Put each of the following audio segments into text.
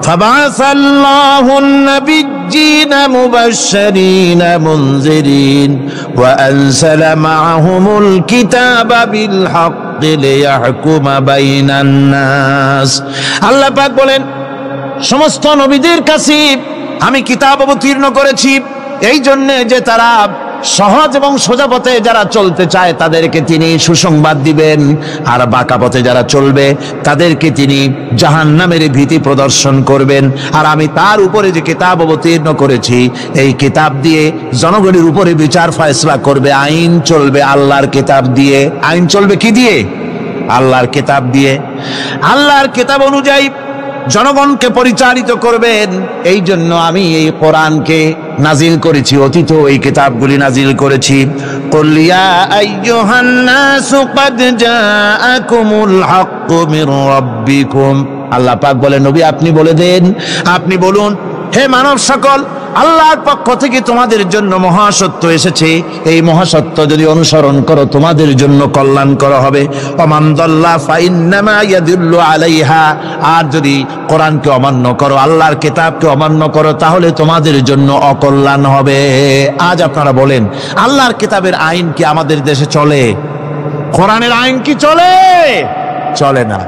فبعث الله النبيين مبشرين منذرين وأنزل معهم الكتاب بالحق ليحكم بين الناس। আল্লাহ পাক বলেন, সমস্ত নবীদের কাছে আমি কিতাব অবতীর্ণ করেছি এই জন্য যে তারা সহজ এবং সোজা পথে যারা চলতে চায় তাদেরকে তিনি সুসংবাদ দিবেন, আর বাঁকা পথে যারা চলবে তাদেরকে তিনি জাহান্নামের ভীতি প্রদর্শন করবেন। আর আমি তার উপরে যে কিতাব অবতীর্ণ করেছি এই কিতাব দিয়ে জনগণের উপরে বিচার ফয়সলা করবে, আইন চলবে আল্লাহর কিতাব দিয়ে। আইন চলবে কি দিয়ে? আল্লাহর কিতাব দিয়ে। আল্লাহর কিতাব অনুযায়ী জনগণকে পরিচালিত করবেন। এই জন্য আমি এই কোরআনকে নাজিল করেছি, অতীত এই কিতাবগুলি নাজিল করেছি। কুল ইয়া আইয়ুহান নাসু ক্বাদ জাআকুমুল হাক্কু মির রাব্বিকুম। আল্লাহ পাক বলেন, নবী আপনি বলে দেন, আপনি বলুন, হে মানব সকল, আল্লাহর পক্ষ থেকে তোমাদের জন্য মহাসত্য এসেছে। এই মহাসত্য যদি অনুসরণ করো তোমাদের জন্য কল্যাণকর হবে। ওমান দাল্লা ফাইন্নামা ইয়াদুল্লু আলাইহা। আর যদি কোরআনকে অমান্য করো, আল্লাহর কিতাবকে অমান্য করো, তাহলে তোমাদের জন্য অকল্যাণ হবে। আজ আপনারা বলেন, আল্লাহর কিতাবের আইন কি আমাদের দেশে চলে? কোরআনের আইন কি চলে? চলে না।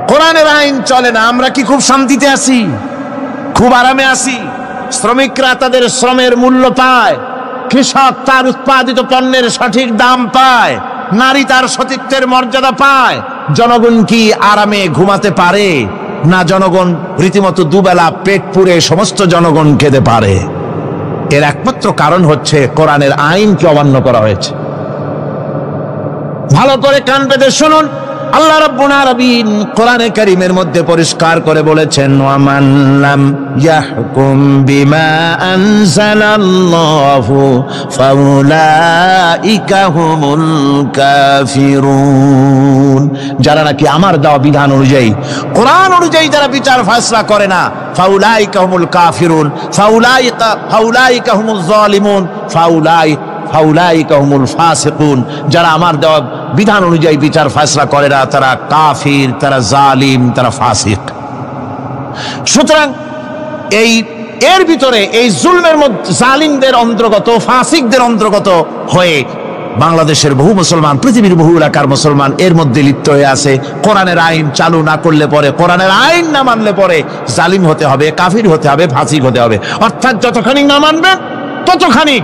কোরআনের আইন চলে না। আমরা কি খুব শান্তিতে আছি? খুব আরামে আছি? শ্রমিকরা তাদের শ্রমের মূল্য পায়, কৃষক তার উৎপাদিত পণ্যের সঠিক দাম পায়, নারী তার সতীত্বের মর্যাদা পায়। জনগণ কি আরামে ঘুমাতে পারে? না, জনগণ রীতিমতো দুবেলা পেট পুরে সমস্ত জনগণ খেতে পারে। এর একমাত্র কারণ হচ্ছে কোরআনের আইনকে অমান্য করা হয়েছে। ভালো করে কান পেতে শুনুন, আল্লাহ রাব্বুল আলামিন কোরআনে কারীমের মধ্যে পরিষ্কার করে বলেছেন, ওয়ামান লাম ইয়াহকুম বিমা আনজালাল্লাহু ফাউলাইকা হুমুল কাফিরুন। যারা নাকি আমার দেওয়া বিধান অনুযায়ী, কোরআন অনুযায়ী যারা বিচার ফয়সালা করে না, ফাউলাইকা হুমুল কাফিরুন, ফাউলাইকা হুমুজ জালিমুন, ফাউলাইকা হুমুল ফাসিকুন। যারা আমার দেওয়া বিধান অনুযায়ী বিচার ফয়সালা করে না তারা কাফির, তারা জালিম, তারা ফাসিক। সুতরাং এর ভিতরে এই জুলমের মধ্যে জালিমদের অন্তর্গত, ফাসিকদের অন্তর্গত হয়ে বাংলাদেশের বহু মুসলমান, পৃথিবীর বহু এলাকার মুসলমান এর মধ্যে লিপ্ত হয়ে আছে। কোরআনের আইন চালু না করলে পরে, কোরআনের আইন না মানলে পরে জালিম হতে হবে, কাফির হতে হবে, ফাসিক হতে হবে। অর্থাৎ যতখানি না মানবেন ততখানি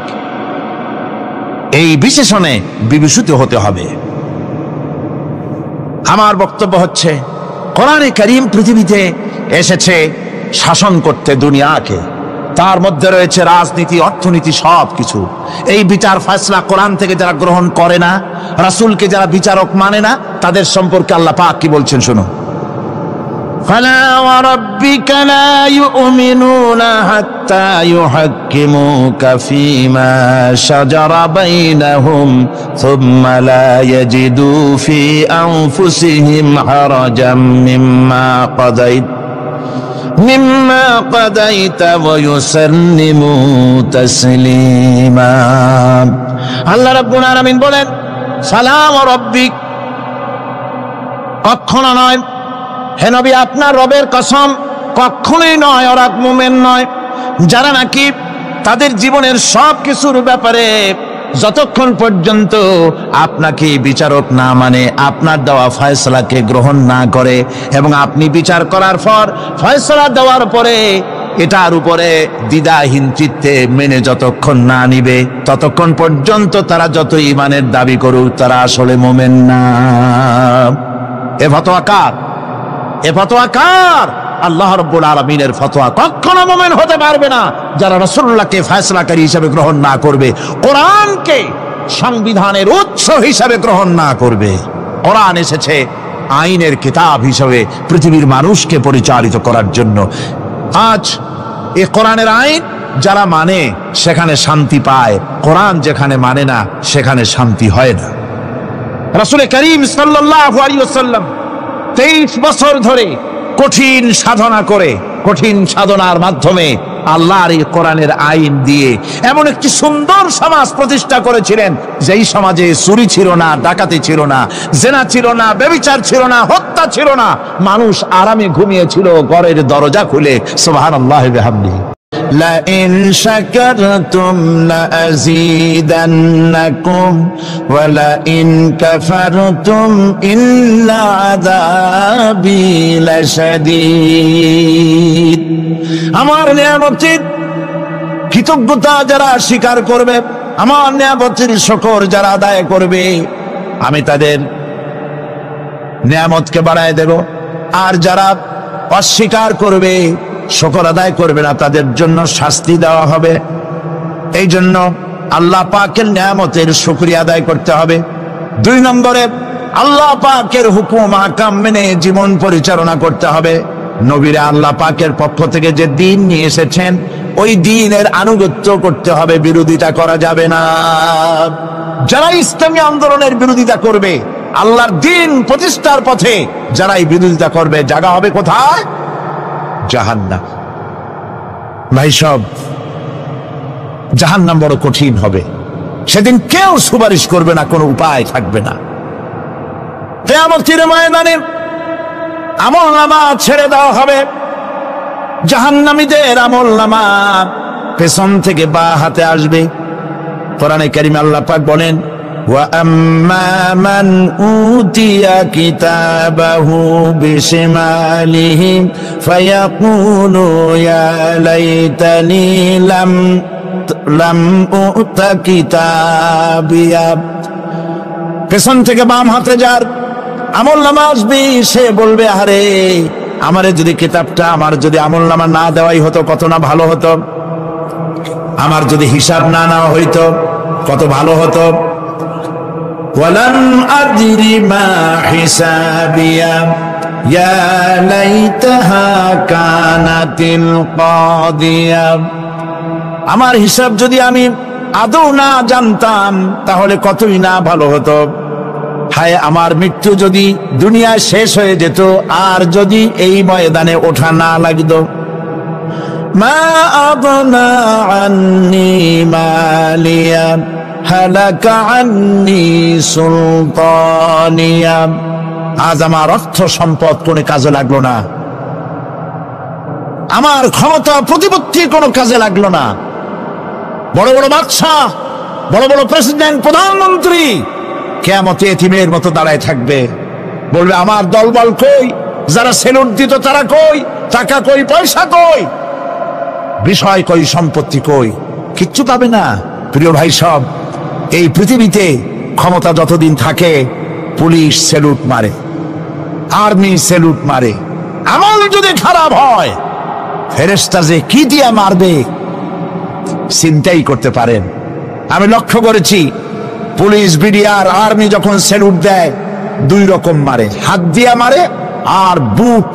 এই বিশেষণে বিভূষিত হতে হবে। আমার বক্তব্য হচ্ছে, কোরআনে কারীম পৃথিবীতে এসেছে শাসন করতে দুনিয়াকে। তার মধ্যে রয়েছে রাজনীতি, অর্থনীতি, সব কিছু। এই বিচার ফয়সালা কোরআন থেকে যারা গ্রহণ করে না, রাসূলকে যারা বিচারক মানে না, তাদের সম্পর্কে আল্লাহ পাক কি বলছেন শুনো। فلا وربك لا يؤمنون حتى يحكموك فيما شجر بينهم ثم لا يجدوا في أنفسهم حرجا مما قضيت ويسلموا تسليما। আল্লাহ রাব্বুল আলামিন বলেন, সালাম রব্বিক, কখনো নয় হে নবী, আপনার রবের কসম, কখনোই নয়, ওরা মুমিন নয় যারা নাকি তাদের জীবনের সব কিছুর ব্যাপারে যতক্ষণ পর্যন্ত আপনাকে বিচারক না মানে, আপনার দেওয়া ফয়সালাকে গ্রহণ না করে, এবং আপনি বিচার করার পর ফয়সালা দেওয়ার পরে এটার উপরে দ্বিধাহীন চিত্তে মেনে যতক্ষণ না নিবে, ততক্ষণ পর্যন্ত তারা যত ঈমানের দাবি করুক তারা আসলে মুমিন না। এ ফতোয়া কার? এ ফতোয়া কার? আল্লাহ রাব্বুল আলামিনের ফতোয়া। কখনো মুমিন হতে পারবে না যারা রাসূলুল্লাহকে ফয়সালাকারী হিসেবে গ্রহণ না করবে, কোরআনকে সংবিধানের উৎস হিসেবে গ্রহণ না করবে। কোরআন এসেছে আইনের কিতাব হিসেবে পৃথিবীর মানুষকে পরিচালিত করার জন্য। আজ এই কোরআনের আইন যারা মানে সেখানে শান্তি পায়, কোরআন যেখানে মানে না সেখানে শান্তি হয় না। রাসূল করিম সাল্লাল্লাহু আলাইহি ওয়াসাল্লাম 23 বছর ধরে কঠিন সাধনা করে, কঠিন সাধনার মাধ্যমে আল্লাহর এই কোরআনের আইন দিয়ে এমন একটি সুন্দর সমাজ প্রতিষ্ঠা করেছিলেন, যেই সমাজে চুরি ছিল না, ডাকাতি ছিল না, জেনা ছিল না, ব্যভিচার ছিল না, হত্যা ছিল না, মানুষ আরামে ঘুমিয়েছিল ঘরের দরজা খুলে। সুবহানাল্লাহি ওয়া বিহামদিহি। لئن شكرتم لأزيدنكم ولئن كفرتم إن عذابي لشديد। আমার নিয়ামতের কৃতজ্ঞতা যারা স্বীকার করবে, আমার নিয়ামতের শুকর যারা আদায় করবে, আমি তাদের নিয়ামতকে বাড়ায় দেব। আর যারা অস্বীকার করবে, শুকর আদায় করবে না, তাদের জন্য শাস্তি দেওয়া হবে। এই জন্য আল্লাহ পাকের নিয়ামতের শুকরিয়া আদায় করতে হবে। 2 নম্বরে আল্লাহ পাকের হুকুম আহকাম মেনে জীবন পরিচালনা করতে হবে। নবীরা আল্লাহ পাকের পক্ষ থেকে যে দ্বীন নিয়ে এসেছেন, ওই দ্বীনের আনুগত্য করতে হবে, বিরোধিতা করা যাবে না। যারা ইসলামী আন্দোলনের বিরোধিতা করবে, আল্লাহর দ্বীন প্রতিষ্ঠার পথে যারাই বিরোধিতা করবে, জায়গা হবে কোথায়? জাহান্নাম। ভাই সব, জাহান্নাম বড় কঠিন হবে। সেদিন কেউ সুপারিশ করবে না, কোনো উপায় থাকবে না। কিয়ামতের ময়দানে আমলনামা ছেড়ে দেওয়া হবে। জাহান্নামীদের আমলনামা পেছন থেকে বা হাতে আসবে। কোরআনে কারিমে আল্লাহ পাক বলেন, وَأَمَّا مَنْ أُوتِيَ كِتَابَهُ بِشِمَالِهِ فَيَقُولُ يَا لَيْتَنِي لَمْ أُؤْتَ كِتَابِيَهْ। পেছন থেকে বাম হাতে যার আমলনামা আসবে, সে বলবে, আরে আমারে যদি কিতাবটা, আমার যদি আমলনামা না দেওয়াই হতো, কত না ভালো হতো। আমার যদি হিসাব না নেওয়া হইতো, কত ভালো হতো। ওয়ালাম আদরি মা হিসাবিয়া ইয়া লাইতাহা কানাতিল কাদিয়া। আমার হিসাব যদি আমি আদৌ না জানতাম, তাহলে কতই না ভালো হতো। হায়, আমার মৃত্যু যদি দুনিয়ায় শেষ হয়ে যেত, আর যদি এই ময়দানে ওঠা না লাগতো। মা আগনা আন্নি মালিয়া হালাকা আন্নি সুলতানিয়া। আজ আমার অর্থ সম্পদ কোনো কাজে লাগলো না, আমার ক্ষমতা প্রতিপত্তি কোনো কাজে লাগলো না। বড় বড় বাদশা, বড় বড় প্রেসিডেন্ট, প্রধানমন্ত্রী কিয়ামতে এতিমের মতো দাঁড়ায় থাকবে, বলবে, আমার দলবল কই? যারা সেলুট দিত তারা কই? টাকা কই? পয়সা কই? বিষয় কই? সম্পত্তি কই? কিচ্ছু পাবে না। প্রিয় ভাই সব, এই পৃথিবীতে ক্ষমতা যতদিন থাকে, পুলিশ সেলুট মারে, আর্মি সেলুট মারে। আমল যদি খারাপ হয়, ফেরেশতা যে কি দিয়া মারবে চিন্তাই করতে পারেন। আমি লক্ষ্য করেছি, পুলিশ, বিডিআর, আর্মি যখন সেলুট দেয়, 2 রকম মারে। হাত দিয়া মারে, আর বুট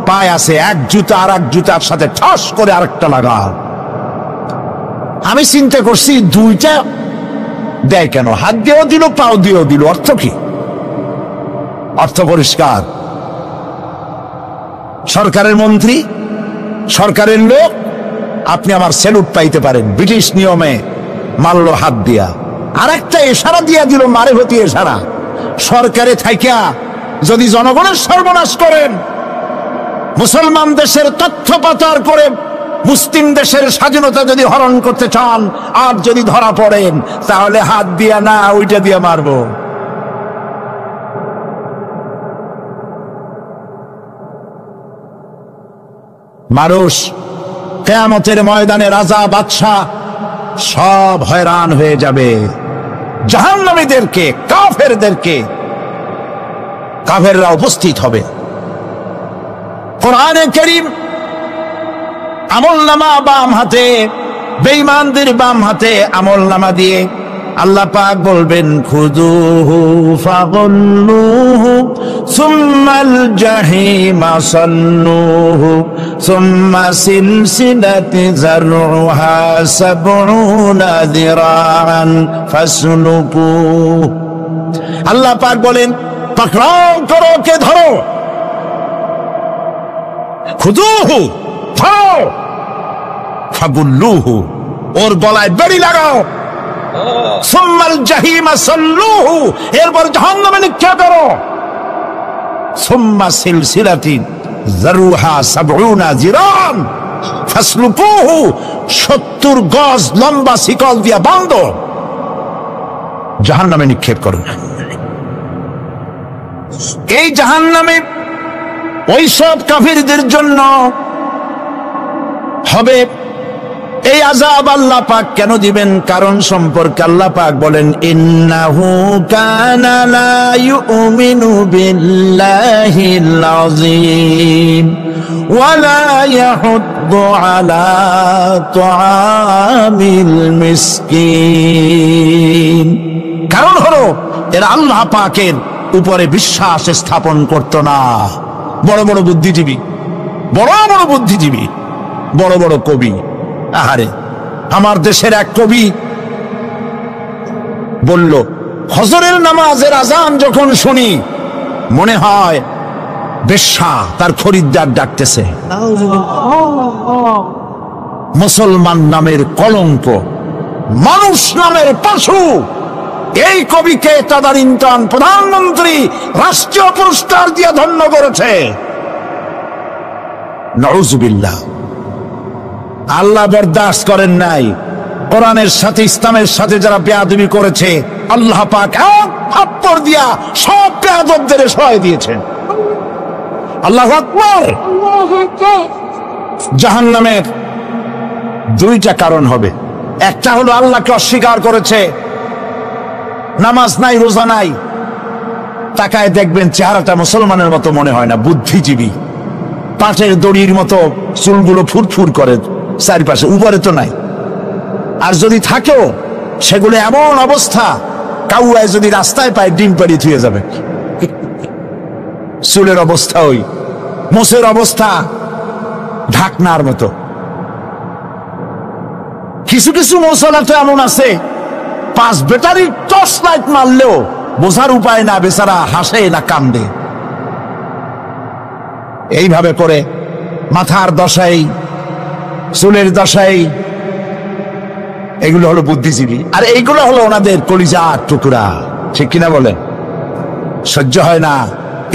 পায় আছে, এক জুতা আর এক জুতার সাথে ঠস করে আরেকটা লাগা। আমি চিন্তা করছি, 2টা দেয় কেন? হাত দিয়েও দিল, পাও দিয়েও দিল, অর্থ কি? অর্থ পরিষ্কার। সরকারের মন্ত্রী, সরকারের লোক, আপনি আমার সেলুট পাইতে পারেন। ব্রিটিশ নিয়মে মারলো হাত দিয়া, আর একটা ইশারা দিয়া দিল, মারে হতি ইশারা। সরকারে থাইকা যদি জনগণের সর্বনাশ করেন, মুসলমান দেশের তথ্য পাচার করে মুসলিম দেশের স্বাধীনতা যদি হরণ করতে চান, আর যদি ধরা পড়েন, তাহলে হাত দিয়া না, ওইটা দিয়ে মারবো। মানুষ কিয়ামতের ময়দানে রাজা, বাদশাহ সব হয়রান হয়ে যাবে। জাহান্নামীদেরকে, কাফেরদেরকে, কাফেররা উপস্থিত হবে। কোরআনে কারীম আমলনামা বাম হাতে, বেঈমানদের বাম হাতে আমলনামা দিয়ে আল্লাহ পাক বলবেন, খুযুহু ফাগুল্লুহু সুম্মাল জাহিমা সাল্লুহু সুম্মা সিলসিলাতি যারউহা সাবউনা যিরাআন ফাসলুকু। আল্লাহ পাক বলেন, পাকড়াও করো, কে ধরো। খুযুহু, ধরো। ফাগুল্লুহু, ওর গলায় বেড়ি লাগাও। সুম্মাল জাহিমা সাল্লুহু, এরপর জাহান্নামে নিক্ষেপ করো। সুম্মা সিলসিলাতিন যারুহা সাবউনা জিরান ফাসলুকুহু, 70 গজ লম্বা শিকল দিয়া বাঁধো, জাহান্নামে নিক্ষেপ করো। এই জাহান্নামে ওই সব কাফিরদের জন্য হবে এই আযাব। আল্লাহ পাক কেন দিবেন কারণ সম্পর্কে আল্লাহ পাক বলেন, ইন্নাহু কানা লা ইউমিনু বিল্লাহিল আযীম ওয়া লা ইয়াহুদ্দু আলা তুআমিল মিসকিন। কারণ হলো এরা আল্লাহ পাকের উপরে বিশ্বাস স্থাপন করত না। বড় বড় বুদ্ধিজীবী, বড় বড় বুদ্ধিজীবী, বড় বড় কবি। আহারে, আমার দেশের এক কবি বলল, ফজরের নামাজের আজান যখন শুনি মনে হয় বেশ্যা তার খরিদ্দার ডাকতেছে। মুসলমান নামের কলঙ্ক, মানুষ নামের পশু। এই কবিকে তাদারিন্তন প্রধানমন্ত্রী রাষ্ট্রীয় পুরস্কার দিয়ে ধন্য করেছে। নাউযুবিল্লাহ। আল্লাহ বরদাস্ত করেন নাই। কোরআনের সাথে ইসলামের সাথে যারা বেয়াদবি করেছে, আল্লাহ পাক এক থাপ্পড় দিয়া সব বেয়াদবদের সহায় দিয়েছেন। আল্লাহু আকবার। জাহান্নামের দুইটা কারণ হবে। একটা হলো আল্লাহকে অস্বীকার করেছে, নামাজ নাই, রোজা নাই, তাকায় দেখবেন চেহারাটা মুসলমানের মতো মনে হয় না, বুদ্ধিজীবী, পাটের দড়ির মতো চুলগুলো ফুরফুর করে চারিপাশে, উপরে তো নাই। আর যদি থাকেও সেগুলো এমন অবস্থা, কাউয়ায় যদি রাস্তায় পায় ডিম পাড়ি থুয়ে যাবে। চুলের অবস্থা ওই, মোষের অবস্থা ঢাকনার মতো। কিছু কিছু মশলা তো এমন আছে, 5 ব্যাটারির টর্চ লাইট মারলেও বোঝার উপায় না, বেচারা হাসে না কান্দে। এইভাবে করে মাথার দশাই, চুলের দশাই, এগুলো হলো বুদ্ধিজীবী। আর এইগুলো হলো ওনাদের কলিজার টুকরা। ঠিক কিনা বলেন? সহ্য হয় না,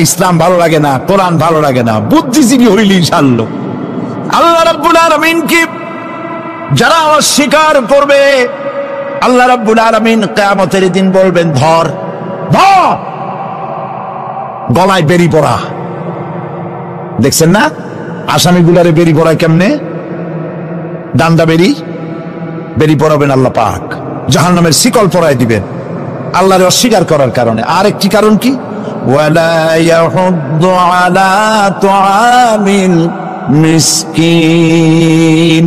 ইসলাম ভালো লাগে না, কোরআন ভালো লাগে না, বুদ্ধিজীবী হইলেই ছাড়লো। আল্লাহ রাব্বুল আলামিনকে যারা অস্বীকার করবে, আল্লাহ রাব্বুল আলামিন কিয়ামতের দিন বলবেন, ধর ধর, গলায় বেরি পড়া। দেখছেন না আসামিগুলারে বেরি পড়ায় কেমনে? ডান্ডা বেরি পড়াবেন আল্লাহ পাক, জাহান্নামের শিকল পরায় দিবেন আল্লাহরে অস্বীকার করার কারণে। আর একটি কারণ কি? ওয়ালা ইয়াহুদ্দু আলা তুআমিল মিসকিন,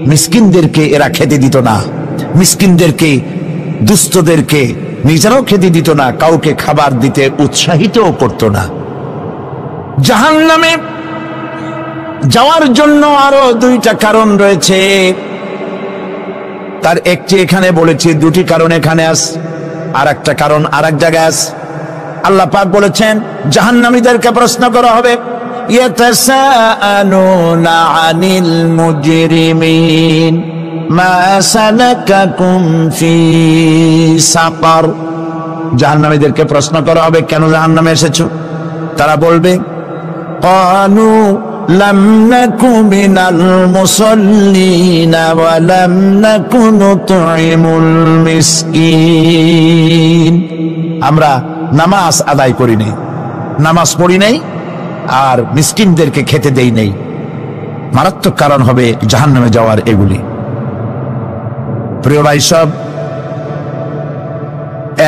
মিসকিনদেরকে এরা খেতে দিত না, মিসকিনদেরকে, দুস্থদেরকে নিজেরাও খেতে দিত না, কাউকে খাবার দিতে উৎসাহিতও করত না। জাহান্নামে যাওয়ার জন্য আরো দুইটা কারণ রয়েছে, তার একটি এখানে বলেছি, দুটি কারণ এখানে আছে, আর একটা কারণ আর এক জায়গায় আছে। আল্লাহ পাক বলেছেন জাহান্নামীদেরকে প্রশ্ন করা হবে, ইয়াতাসাআলুনা আনিল মুজরিমিন মা সালাকাকুম ফি সাকার। জাহান্নামীদেরকে প্রশ্ন করা হবে, কেন জাহান্নামে এসেছো? তারা বলবে, ক্বালু লাম নাকু মিনাল মুসাল্লিনা ওয়া লাম নাকু নুতঈমুল মিসকিন। আমরা নামাজ আদায় করি নাই, নামাজ পড়ি নাই, আর মিসকিনদেরকে খেতে দেই নাই। মারাত্মক কারণ হবে জাহান্নামে যাওয়ার এগুলি। প্রিয় ভাই সব,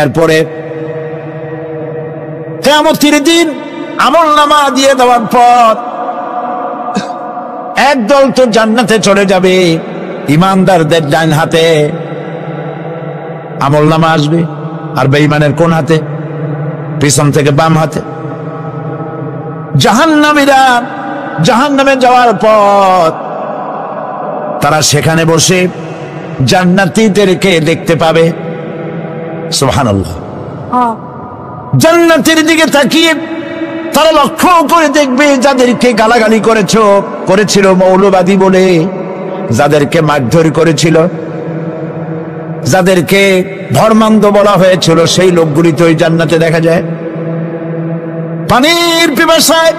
এরপরে কিয়ামতের দিন আমলনামা দিয়ে দেওয়ার পর একদল তো জান্নাতে চলে যাবে, ইমানদারদের ডান হাতে আমলনামা আসবে, আর বেঈমানের কোন হাতে? পিছন থেকে বাম হাতে। জাহান্নামীরা জাহান্নামে যাওয়ার পর তারা সেখানে বসে জান্নাতীদেরকে দেখতে পাবে। সুবহানাল্লাহ। জান্নাতের দিকে তাকিয়ে তারা লক্ষ্য করে দেখবে যাদেরকে গালাগালি করেছিল মৌলবাদী বলে, যাদেরকে মারধর করেছিল, যাদেরকে ধর্মান্ধ বলা হয়েছিল, সেই লোকগুলি তো ওই জান্নাতে দেখা যায়। পানির পিপাসায়,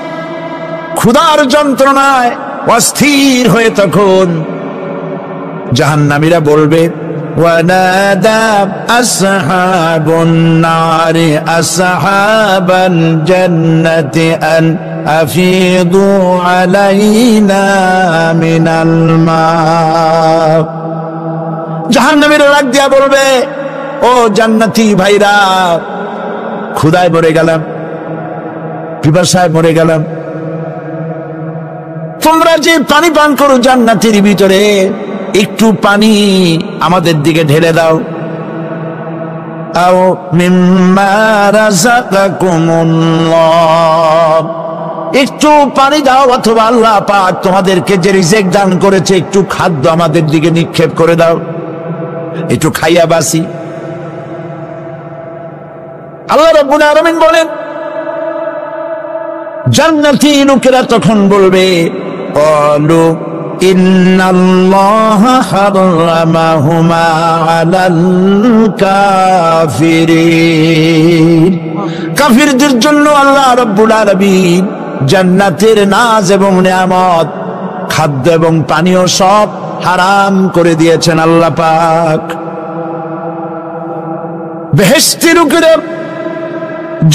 ক্ষুধার যন্ত্রণায় অস্থির হয়ে তখন জাহান্নামীরা বলবে, ওয়ানাদা আসহাবুন নারি আসহাবাল জান্নাতি আন আফিদু আলাইনা মিনাল মা। জাহান্নামীরা ডাক দিয়া বলবে, ও জান্নাতি ভাইরা, ক্ষুধায় মরে গেলাম, পিপাসায় মরে গেলাম, তোমরা যে পানি পান করো জান্নাতের ভিতরে, একটু পানি আমাদের দিকে ঢেলে দাও। আও মিম্মা রাযাকাকুমুল্লাহ, একটু পানি দাও, অথবা আল্লাহ পাক তোমাদেরকে যে রিজিক দান করেছে একটু খাদ্য আমাদের দিকে নিক্ষেপ করে দাও, একটু খাইয়া বাসি। আল্লাহ রাব্বুল আলামিন বলেন, জান্নাতি লোকেরা তখন বলবে, ক্বালু ইন্নাল্লাহা হারামাহুমা আলাল কাফিরিন। কাফিরদের জন্য আল্লাহ রাব্বুল আলামিন জান্নাতের নাজ এবং নিয়ামত, খাদ্য এবং পানীয় সব হারাম করে দিয়েছেন আল্লাহ পাক। বেহেশতি লোকেরা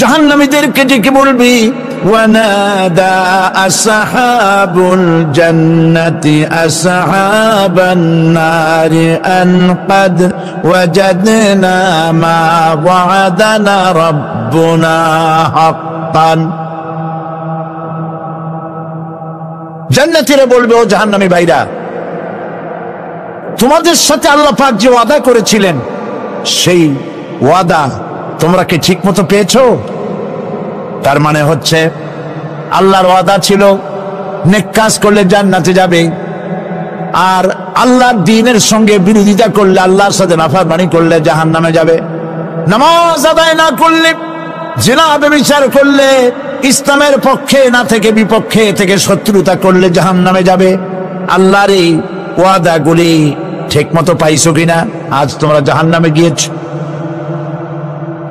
জাহান্নামীদেরকে ডেকে বলবি, ওয়ানাদা আসহাবুল জান্নাতি আসহাবান নারি আন ক্বাদ ওয়াজাদনা মা ওয়া'আদানা রাব্বুনা হাক্কান। জান্নাতীরা বলবে, ও জাহান্নামী ভাইরা, তোমাদের সাথে আল্লাহ পাক যে ওয়াদা করেছিলেন, সেই ওয়াদা তোমরা কি ঠিক মতো পেয়েছো? তার মানে হচ্ছে আল্লাহর ওয়াদা ছিল নেক কাজ করলে জান্নাতে যাবে, আর আল্লাহর দ্বীনের সঙ্গে বিরোধিতা করলে, আল্লাহর সাথে নাফরমানি করলে জাহান্নামে যাবে। নামাজ আদায় না করলে, জিনা ব্যভিচার করলে, ইসলামের পক্ষে না থেকে বিপক্ষে থেকে শত্রুতা করলে জাহান্নামে যাবে। আল্লাহর এই ওয়াদাগুলি ঠিক মতো পাইছো কিনা? আজ তোমরা জাহান্নামে গিয়েছো।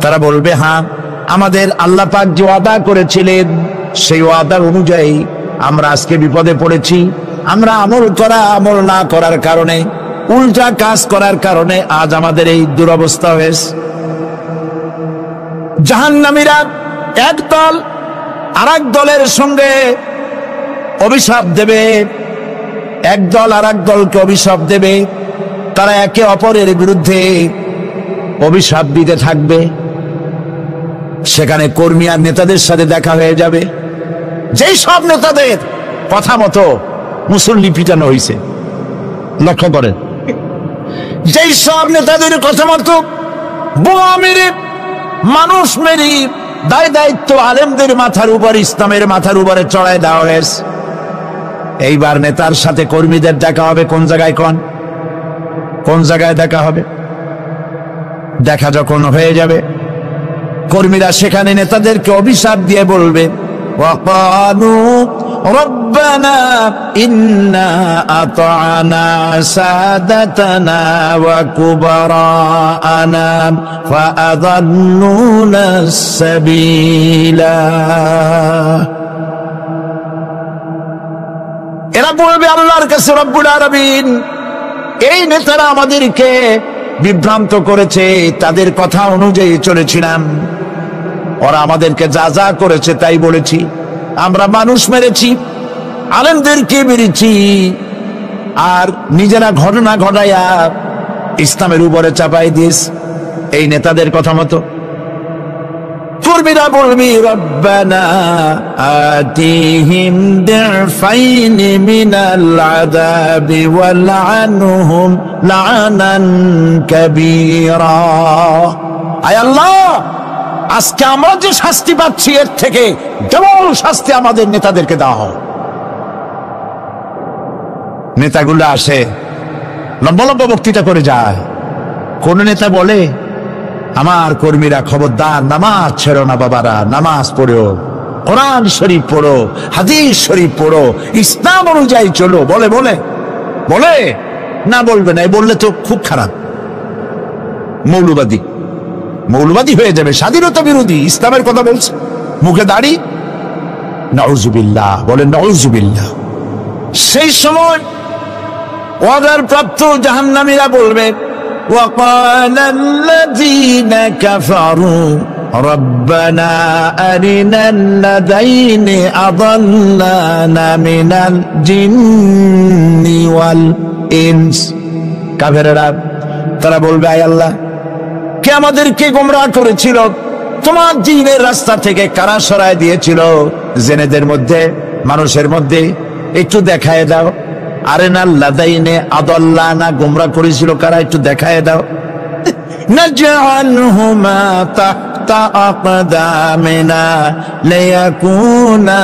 তারা বলবে, হ্যাঁ, আমাদের আল্লাহ পাক যে ওয়াদা করেছিলেন সেই ওয়াদার অনুযায়ী আমরা আজকে বিপদে পড়েছি। আমরা আমল না করার কারণে, উল্টা কাজ করার কারণে আজ আমাদের এই দুরবস্থা হয়েছে। জাহান্নামীরা এক দল আরেক দলের সঙ্গে অভিশাপ দেবে, এক দল আরেক দলকে অভিশাপ দেবে। তারা একে অপরের বিরুদ্ধে অভিশাপ দিতে থাকবে। সেখানে কর্মী আর নেতাদের সাথে দেখা হয়ে যাবে। যেই সব নেতাদের কথা মতো মুসল্লি পিটানো হয়েছে, লক্ষ্য করেন, যেই সব নেতাদের কথা মতো বোমা মেরে, মানুষ মেরে, দায় দায়িত্ব আলেমদের মাথার উপর, ইসলামের মাথার উপরে চড়ায় দেওয়া হয়েছে। এইবার নেতার সাথে কর্মীদের দেখা হবে কোন জায়গায়? কোন জায়গায় দেখা হবে? দেখা যখন হয়ে যাবে, কর্মীরা সেখানে নেতাদেরকে অভিশাপ দিয়ে বলবে, ওয়াকালু রব্বানা ইন্না আতা'না সাদাতানা ওয়া কুবারা'ানা ফাআযাল্লুনা সাবিলা। এরা বলবে আল্লাহর কাছে, রব্বুল আলামিন, এই নেতারা আমাদেরকে বিভ্রান্ত করেছে, তাদের কথা অনুযায়ী চলেছিলাম, ওরা আমাদেরকে যা যা করেছে তাই বলেছি। আমরা মানুষ মেরেছি, আলেমদেরকে মেরেছি, আর নিজেরা ঘটনা ঘটাইয়া ইসলামের উপরে চাপাই দিস এই নেতাদের কথা মতো। কর্মীরা বলবি, রব্বানা আতিহিম দিফাইনি মিনাল আযাবি ওয়ালআনহুম লা'নান কাবীরা। আয় আল্লাহ, আজকে আমরা যে শাস্তি পাচ্ছি এর থেকে ডবল শাস্তি আমাদের নেতাদেরকে দেওয়া হোক। নেতাগুলো আসে, লম্বা লম্বা বক্তৃতা করে যায়। কোন নেতা বলে, আমার কর্মীরা খবরদার, নামাজ ছেড়ো না বাবারা, নামাজ পড়ো, কোরআন শরীফ পড়ো, হাদিস শরীফ পড়ো, ইসলাম অনুযায়ী চলো। বলে বলে না, বলবে না, বললে তো খুব খারাপ, মৌলবাদী মৌলবাদী হয়ে যাবে, স্বাধীনতা বিরোধী, ইসলামের কথা বলছে, মুখে দাড়ি, নাউজুবিল্লাহ, বলেন নাউজুবিল্লাহ। সেই সময় ওয়াদার প্রাপ্ত জাহান্নামীরা বলবে ওয়াকাল আল্লাযীনা কাফারু রব্বানা আরিনাল্লাযাইনি আযাল্লানা মিনাল জিন্নি ওয়াল ইনস। কাফেররা তারা বলবে, আয় আল্লাহ, কে আমাদেরকে গোমরাহ করেছিল, তোমার দ্বীনের রাস্তা থেকে কারা সরায় দিয়েছিল, জেনেদের মধ্যে মানুষের মধ্যে একটু দেখায় দাও। আরিনাল্লাযাইনি আযাল্লানা, গোমরাহ করেছিল কারা, একটু দেখায় দাও। নাজআলহুমা তাহতা আকদামিনা লিয়াকুনা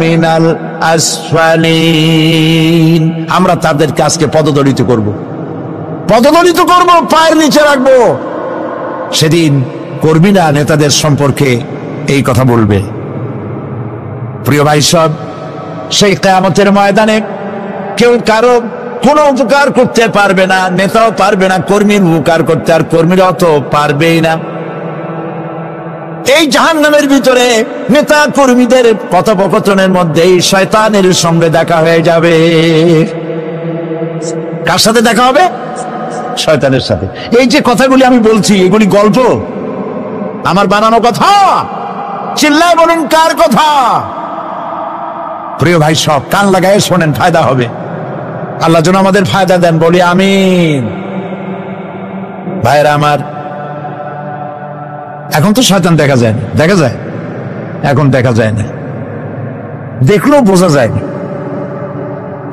মিনাল আসফালিন, আমরা তাদেরকে আজকে পদদলিত করব, পদদলিত করব, পায়ের নিচে রাখবো। সেদিন কর্মীরা নেতাদের সম্পর্কে এই কথা বলবে। প্রিয় ভাই সব, সেই কিয়ামতের ময়দানে কেউ কারো কোনো উপকার করতে পারবে না, নেতাও পারবে না কর্মীর উপকার করতে, আর কর্মীরাও তো পারবেই না। এই জাহান্নামের ভিতরে নেতা কর্মীদের কথোপকথনের মধ্যেই শয়তানের সঙ্গে দেখা হয়ে যাবে। কার সাথে দেখা হবে? শয়তানের সাথে। এই যে কথাগুলি আমি বলছি, এগুলি গল্প, আমার বানানো কথা? চিল্লায় বলুন কার কথা? প্রিয় ভাই সব, কান লাগায় শোনেন, ফায়দা হবে। আল্লাহ যেন আমাদের ফায়দা দেন, বলি আমিন। ভাইরা আমার, এখন তো শয়তান দেখা যায় না, দেখা যায়? এখন দেখা যায় না, দেখলেও বোঝা যায় না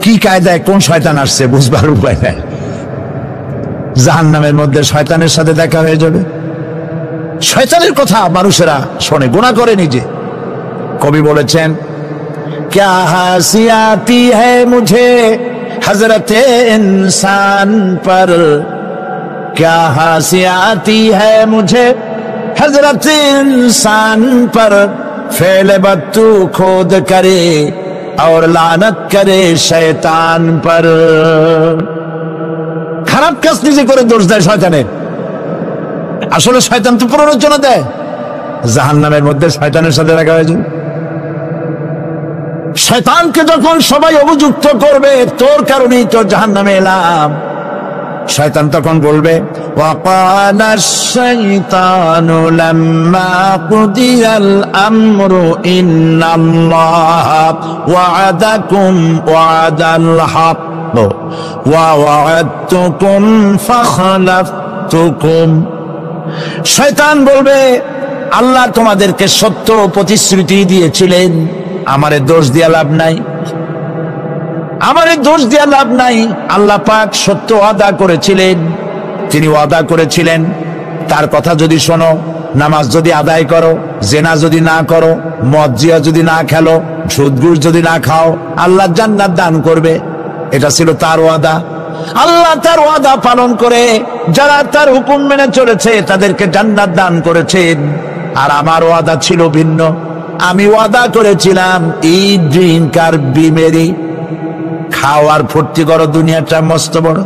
কি কায়দায় কোন শয়তান আসছে, বুঝবার উপায় নাই। জাহান্নামের মধ্যে শয়তানের সাথে দেখা হয়ে যাবে। শয়তানের কথা মানুষেরা শোনে, গুনাহ করে নিজে। কবি বলেছেন, क्या हंसी आती है मुझे हजरत इंसान पर, क्या हंसी आती है मुझे हजरत इंसान पर, फेल बद्दू खुद करे और लानत करे शैतान पर। খারাপ কাজ নিজে করে দোষ দেয় শয়তানের। আসলে শয়তান তো প্ররোচনা দেয়। জাহান্নামের মধ্যে শয়তানের সাথে দেখা হয়েছে। শয়তানকে যখন সবাই অভিযুক্ত করবে, তোর কারণেই তো জাহান্নামে এলাম, শয়তান তখন বলবে ওয়াকালা শাইতানু লাম্মা কুদিয়াল আমরু ইন্নাল্লাহা ওয়া'আদাকুম ওয়া'দাল হক ওয়া ওয়া'আদতুকুম ফাখলাফতুকুম। শয়তান বলবে, আল্লাহ তোমাদেরকে সত্য প্রতিশ্রুতি দিয়েছিলেন, আমারে দোষ দিয়া লাভ নাই, আমারে দোষ দিয়া লাভ নাই। আল্লাহ পাক সত্য ওয়াদা করেছিলেন, তিনি ওয়াদা করেছিলেন তার কথা যদি শোনো, নামাজ যদি আদায় করো, জেনা যদি না করো, মদ জিয়া যদি না খেলো, সুদ ঘুষ যদি না খাও, আল্লাহ জান্নাত দান করবে। এটা ছিল তার ওয়াদা। আল্লাহ তার ওয়াদা পালন করে যারা তার হুকুম মেনে চলেছে তাদেরকে জান্নাত দান করেছেন। আর আমার ওয়াদা ছিল ভিন্ন। আমি ওয়াদা করেছিলাম, ঈদ ড্রিঙ্ক আর বিমেরি, খাওয়ার ফুর্তি করো, দুনিয়াটা মস্ত বড়,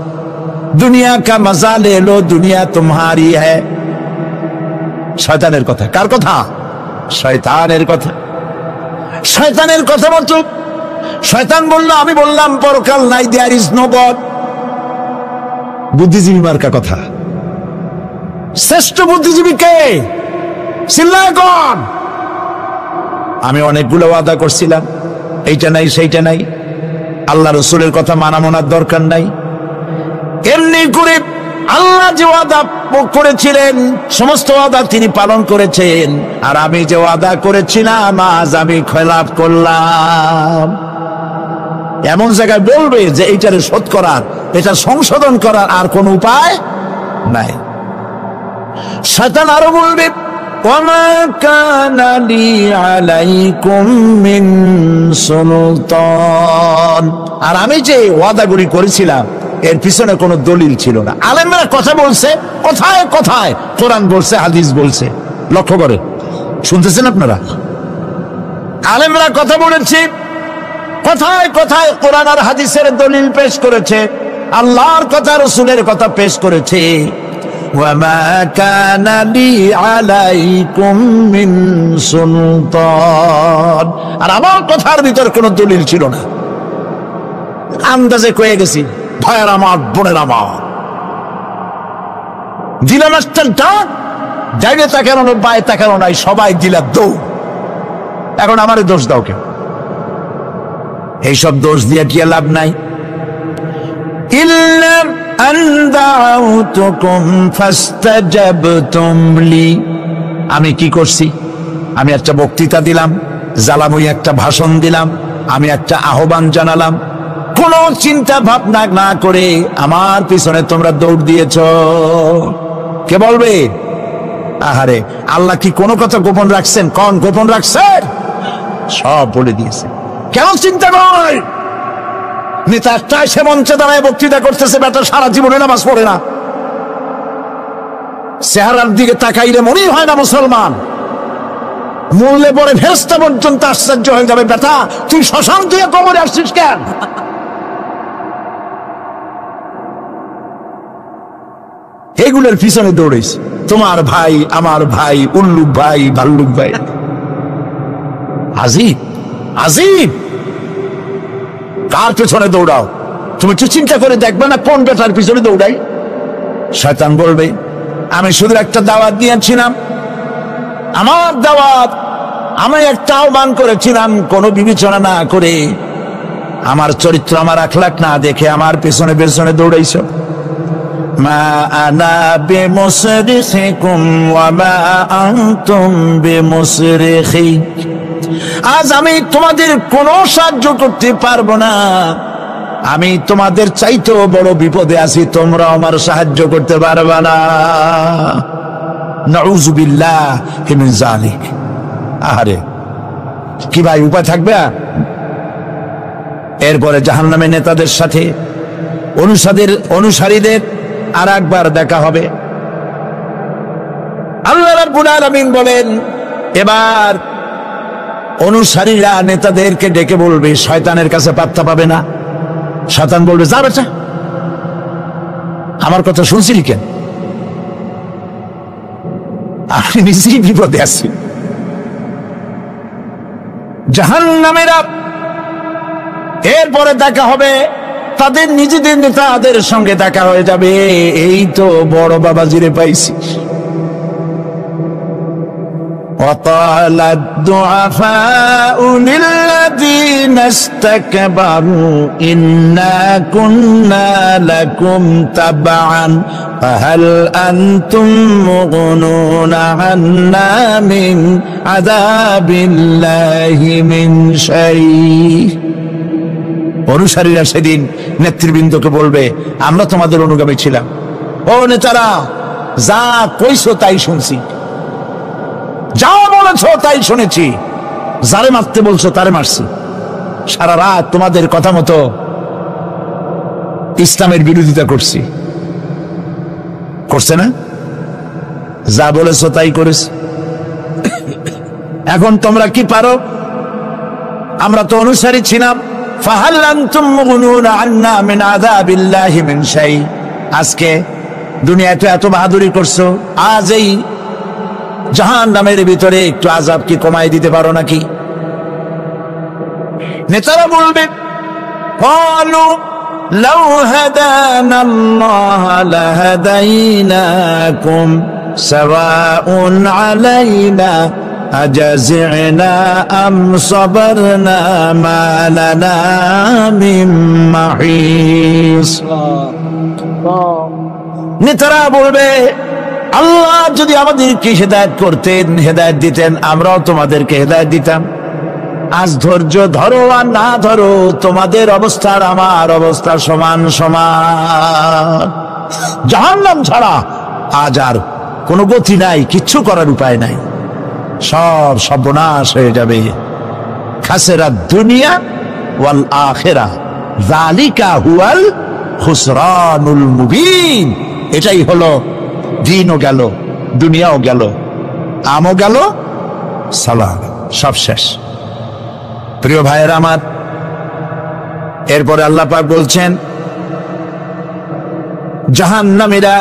দুনিয়া কা মজা লে লো, দুনিয়া তোমারি হ্যায়। শয়তানের কথা। কার কথা? শয়তানের কথা। শয়তানের কথা মতো শয়তান বলল, আমি বললাম পরকাল নাই, দেয়ার ইজ নো গড। বুদ্ধিজীবী মার্কা কথা। শ্রেষ্ঠ বুদ্ধিজীবী কে? চিল্লায় কোন? আমি অনেকগুলো ওয়াদা করছিলাম, এইটা নাই সেইটা নাই, আল্লাহ রসুলের কথা মানা মানার দরকার নাই। এমনি করে আল্লাহ যে ওয়াদা করেছিলেন সমস্ত ওয়াদা তিনি পালন করেছেন, আর আমি যে ওয়াদা করেছিলাম আজ আমি খেলাফ করলাম। এমন জায়গায় বলবে যে এইটারে শোধ করার, এটা সংশোধন করার আর কোন উপায় নাই। শয়তান আরো বলবে, ওয়ামা কানা লি আলাইকুম মিন সুলতান, আর আমি যে ওয়াদাগুলি করেছিলাম এর পিছনে কোনো দলিল ছিল না। আলেমরা কথা বলছে, কথায় কথায় কোরআন বলছে, হাদিস বলছে। লক্ষ্য করে শুনতেছেন আপনারা? আলেমরা কথা বলেছে, কথায় কথায় কোরআন আর হাদিসের দলিল পেশ করেছে, আল্লাহর কথা রাসূলের কথা পেশ করেছে। ওয়ামা কানা লি আলাইকুম মিন সুলতান, আর আমার কথার ভিতর কোনো দলিল ছিল না, আন্দাজে কয়ে গেছি। ভাইয়ের আমার, বোনের আমার, দিলাম একটা ডাক, ডাইনে তাকানো বায়ে তাকানো নাই, সবাই দিলা দৌড়। এখন আমারে দোষ দাও কেন? এইসব দোষ দিয়ে কি লাভ নাই? ইল্লা আন দাউতুকুম ফাস্তাজাবতুম লি, আমি কি করছি? আমি একটা বক্তৃতা দিলাম, জ্বালাময়ী একটা ভাষণ দিলাম, আমি একটা আহ্বান জানালাম, কোন চিন্তা ভাবনা না করে আমার পিছনে তোমরা দৌড় দিয়েছ। কে বলবে? আহারে, আল্লাহ কি কোনো কথা গোপন রাখছেন? কোন গোপন রাখছেন? সব বলে দিয়েছে। কেন চিন্তা কর? নেতা একটা এসে মঞ্চে দাঁড়ায় বক্তৃতা করতেছে, বেটা সারা জীবনে নামাজ পড়ে না, চেহারার দিকে তাকাইলে মনেই হয় না মুসলমান, মূল্যে পরে ফেরেশতা পর্যন্ত আশ্চর্য হয়ে যাবে, বেটা তুই শ্মশান থেকে কবরে আসছিস কেন? এগুলোর পিছনে দৌড়েছ তোমার ভাই, আমার ভাই, উল্লুক ভাই, ভাল্লুক ভাই। আজিব আজিব, কার পেছনে দৌড়াও? তুমি একটু চিন্তা করে দেখবে না কোন বেটার পিছনে দৌড়াই? শয়তান বলবে আমি শুধু একটা দাওয়াত দিয়েছিলাম, আমার দাওয়াত, আমি একটা আহ্বান করেছিলাম, কোনো বিবেচনা না করে, আমার চরিত্র, আমার আখলাক না দেখে আমার পেছনে পেছনে দৌড়াইছ। মা আনা বিমুসরিখিকুম ওয়া মা আনতুম বিমুসরিখি, আজ আমি তোমাদের কোনো সাহায্য করতে পারবো না, আমি তোমাদের চাইতেও বড় বিপদে আছি, তোমরা আমার সাহায্য করতে পারবে না। নাউযু বিল্লাহি মিন যালিক। আহারে, কি ভাই উপায় থাকবে? এরপরে জাহান্নামের নেতাদের সাথে অনুসারীদের আর একবার দেখা হবে। আল্লাহ রাব্বুল আলামিন বলেন, এবার অনুসারীরা নেতাদেরকে ডেকে বলবে, শয়তানের কাছে পাত্তা পাবে না। শয়তান বলবে, যা বেটা, আমার কথা শুনছিলি কেন? আমি নিজেই বিপদে আছি। জাহান্নামীরা এরপরে দেখা হবে, তাদের নিজেদের নেতাদের সঙ্গে দেখা হয়ে যাবে, এই তো বড় বাবাজিরে পাইছি। وقال الضعفاء للذين استكبروا إنا كنا لكم تبعا فهل أنتم مغنون عنا من عذاب الله من شيء। অনুসারীরা সেদিন নেতৃবৃন্দকে বলবে, আমরা তোমাদের অনুগামী ছিলাম, ও নেতারা, যা কইছো তাই শুনছি, যা বলেছ তাই শুনেছি, যারে মারতে বলছো তারে মারছি, সারা রাত তোমাদের কথা মতো ইসলামের বিরোধিতা করছি। করছে না? যা বলেছ তাই করেছি। এখন তোমরা কি পারো? আমরা তো অনুসারী ছিলাম। ফাহাল আনতুম মুগনুনা আন্না মিন আযাবিল্লাহি মিন শাই। আজকে দুনিয়াতে এত বাহাদুরি করছো, আজ এই জাহান্নামের ভিতরে একটু আযাব কি কমাই দিতে পারো নাকি? নেতারা বলবে, ক্বালু লাউ হাদানাল্লাহু লাহাদাইনাকুম সাওয়াউন আলাইনা আজাযিনা আম সাবারনা মা লানা মিন মাহিস। নেতারা বলবে, আল্লাহ যদি আমাদেরকে হেদায়েত করতেন, হেদায়েত দিতেন, আমরাও তোমাদেরকে হেদায়েত দিতাম। আজ ধৈর্য ধরো আর না ধরো, তোমাদের অবস্থার আমার অবস্থা সমান সমান। জাহান্নাম ছাড়া আজ আর কোনো গতি নাই, কিচ্ছু করার উপায় নাই, সব সর্বনাশ হয়ে যাবে। খাসিরা দুনিয়া ওয়াল আখিরা যালিকা হুয়াল খুসরানুল মুবিন। এটাই হলো, দিনও গেল, দুনিয়াও গেল, আমও গেল, সালাম, সব শেষ। প্রিয় ভাইয়েরা আমার, এরপরে আল্লাহ পাক বলছেন জাহান্নামীরা